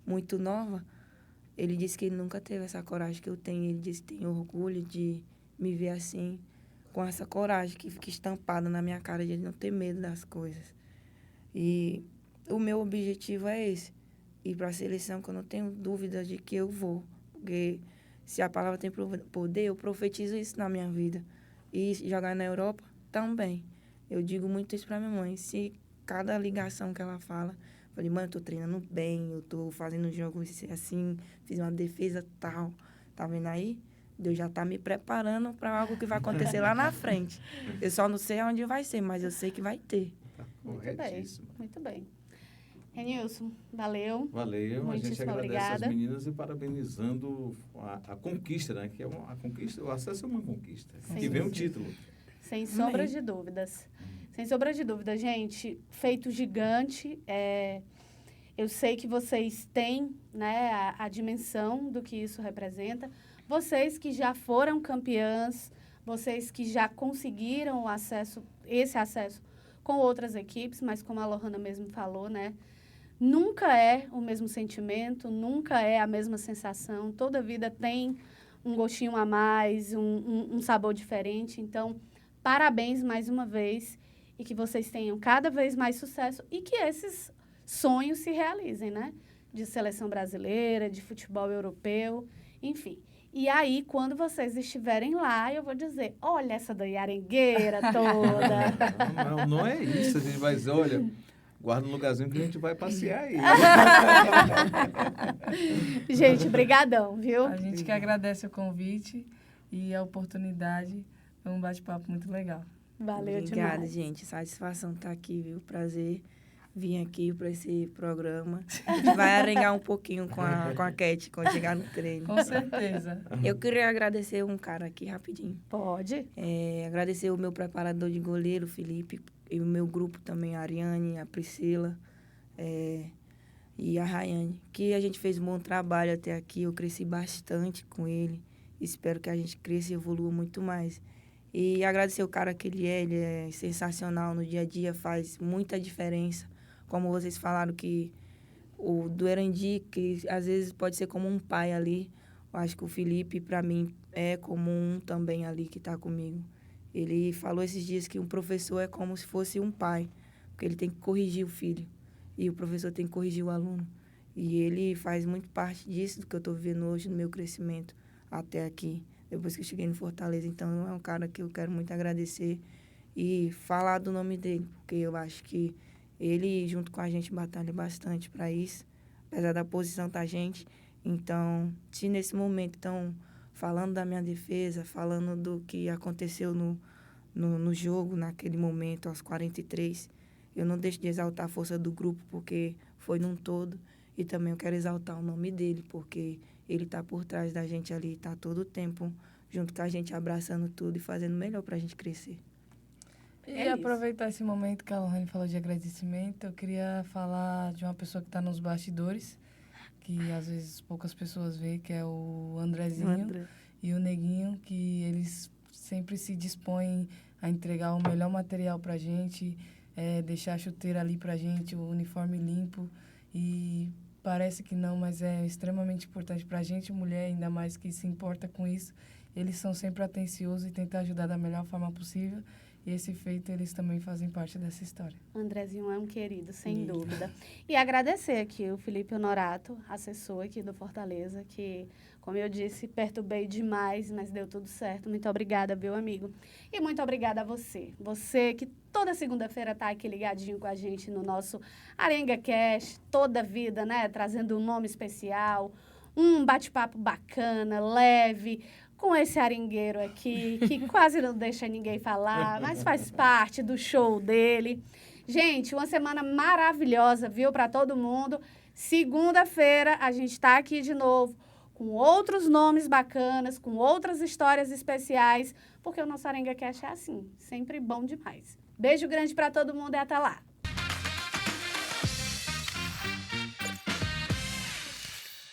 muito nova, ele disse que ele nunca teve essa coragem que eu tenho. Ele disse que tem orgulho de me ver assim, com essa coragem que fica estampada na minha cara, de não ter medo das coisas. E o meu objetivo é esse, ir para a seleção, que eu não tenho dúvida de que eu vou. Porque se a palavra tem poder, eu profetizo isso na minha vida. E jogar na Europa também. Eu digo muito isso para minha mãe. Se cada ligação que ela fala, eu falei, mãe, eu tô treinando bem, eu tô fazendo um jogo assim, fiz uma defesa tal. Tá vendo aí? Deus já tá me preparando para algo que vai acontecer lá na frente. Eu só não sei aonde vai ser, mas eu sei que vai ter. Tá corretíssimo. Muito bem. Renilson, valeu. Valeu. A gente agradece obrigada. as meninas e parabenizando a conquista, né? Que é a conquista, o acesso é uma conquista. Sim, que vem um sim. título. Sem sombra de dúvidas. Sem sombra de dúvidas, gente. Feito gigante. Eu sei que vocês têm, né, a dimensão do que isso representa. Vocês que já foram campeãs, vocês que já conseguiram esse acesso com outras equipes, mas como a Lohana mesmo falou, né? Nunca é o mesmo sentimento, nunca é a mesma sensação. Toda vida tem um gostinho a mais, um sabor diferente. Então, parabéns mais uma vez e que vocês tenham cada vez mais sucesso e que esses sonhos se realizem, né? de seleção brasileira, de futebol europeu, enfim. E aí, quando vocês estiverem lá, eu vou dizer, olha essa daí arengueira toda. Não é isso. A gente vai dizer, olha, guarda um lugarzinho que a gente vai passear aí. Gente, brigadão, viu? A gente que agradece o convite e a oportunidade. Foi um bate-papo muito legal. Valeu Obrigada, demais. gente. Satisfação estar aqui, viu? Prazer vir aqui para esse programa. A gente vai arengar um pouquinho com a Cat quando chegar no treino. Com certeza. Eu queria agradecer um cara aqui rapidinho. Pode. Agradecer o meu preparador de goleiro, Felipe, e o meu grupo também, a Ariane, a Priscila e a Rayane, que a gente fez um bom trabalho até aqui. Eu cresci bastante com ele. Espero que a gente cresça e evolua muito mais. E agradecer o cara que ele é sensacional no dia a dia, faz muita diferença. Como vocês falaram que o do Erandi, que às vezes pode ser como um pai ali, eu acho que o Felipe, para mim, é como um também ali que está comigo. Ele falou esses dias que um professor é como se fosse um pai, porque ele tem que corrigir o filho e o professor tem que corrigir o aluno. E ele faz muito parte disso, do que eu estou vivendo hoje no meu crescimento até aqui, depois que eu cheguei no Fortaleza. Então, é um cara que eu quero muito agradecer e falar do nome dele, porque eu acho que ele, junto com a gente, batalha bastante para isso, apesar da posição da gente. Então, se nesse momento estão falando da minha defesa, falando do que aconteceu no jogo, naquele momento, aos 43, eu não deixo de exaltar a força do grupo, porque foi num todo. E também eu quero exaltar o nome dele, porque ele está por trás da gente ali, está todo o tempo junto com a gente, abraçando tudo e fazendo o melhor para a gente crescer. E aproveitar esse momento que a Lohane falou de agradecimento, eu queria falar de uma pessoa que está nos bastidores, que às vezes poucas pessoas veem, que é o Andrezinho e o Neguinho, que eles sempre se dispõem a entregar o melhor material para a gente, deixar a chuteira ali para a gente, o uniforme limpo. E parece que não, mas é extremamente importante para a gente, mulher, ainda mais que se importa com isso. Eles são sempre atenciosos e tentam ajudar da melhor forma possível. E esse feito, eles também fazem parte dessa história. O Andrezinho é um querido, sem dúvida. E agradecer aqui o Felipe Honorato, assessor aqui do Fortaleza, que, como eu disse, perturbei demais, mas deu tudo certo. Muito obrigada, meu amigo. E muito obrigada a você. Você que toda segunda-feira está aqui ligadinho com a gente no nosso Arenga Cash, toda vida, né? Trazendo um nome especial, um bate-papo bacana, leve, com esse arengueiro aqui, que quase não deixa ninguém falar, mas faz parte do show dele. Gente, uma semana maravilhosa, viu, para todo mundo. Segunda-feira a gente está aqui de novo, com outros nomes bacanas, com outras histórias especiais, porque o nosso Arenga Cash é assim, sempre bom demais. Beijo grande para todo mundo e até lá.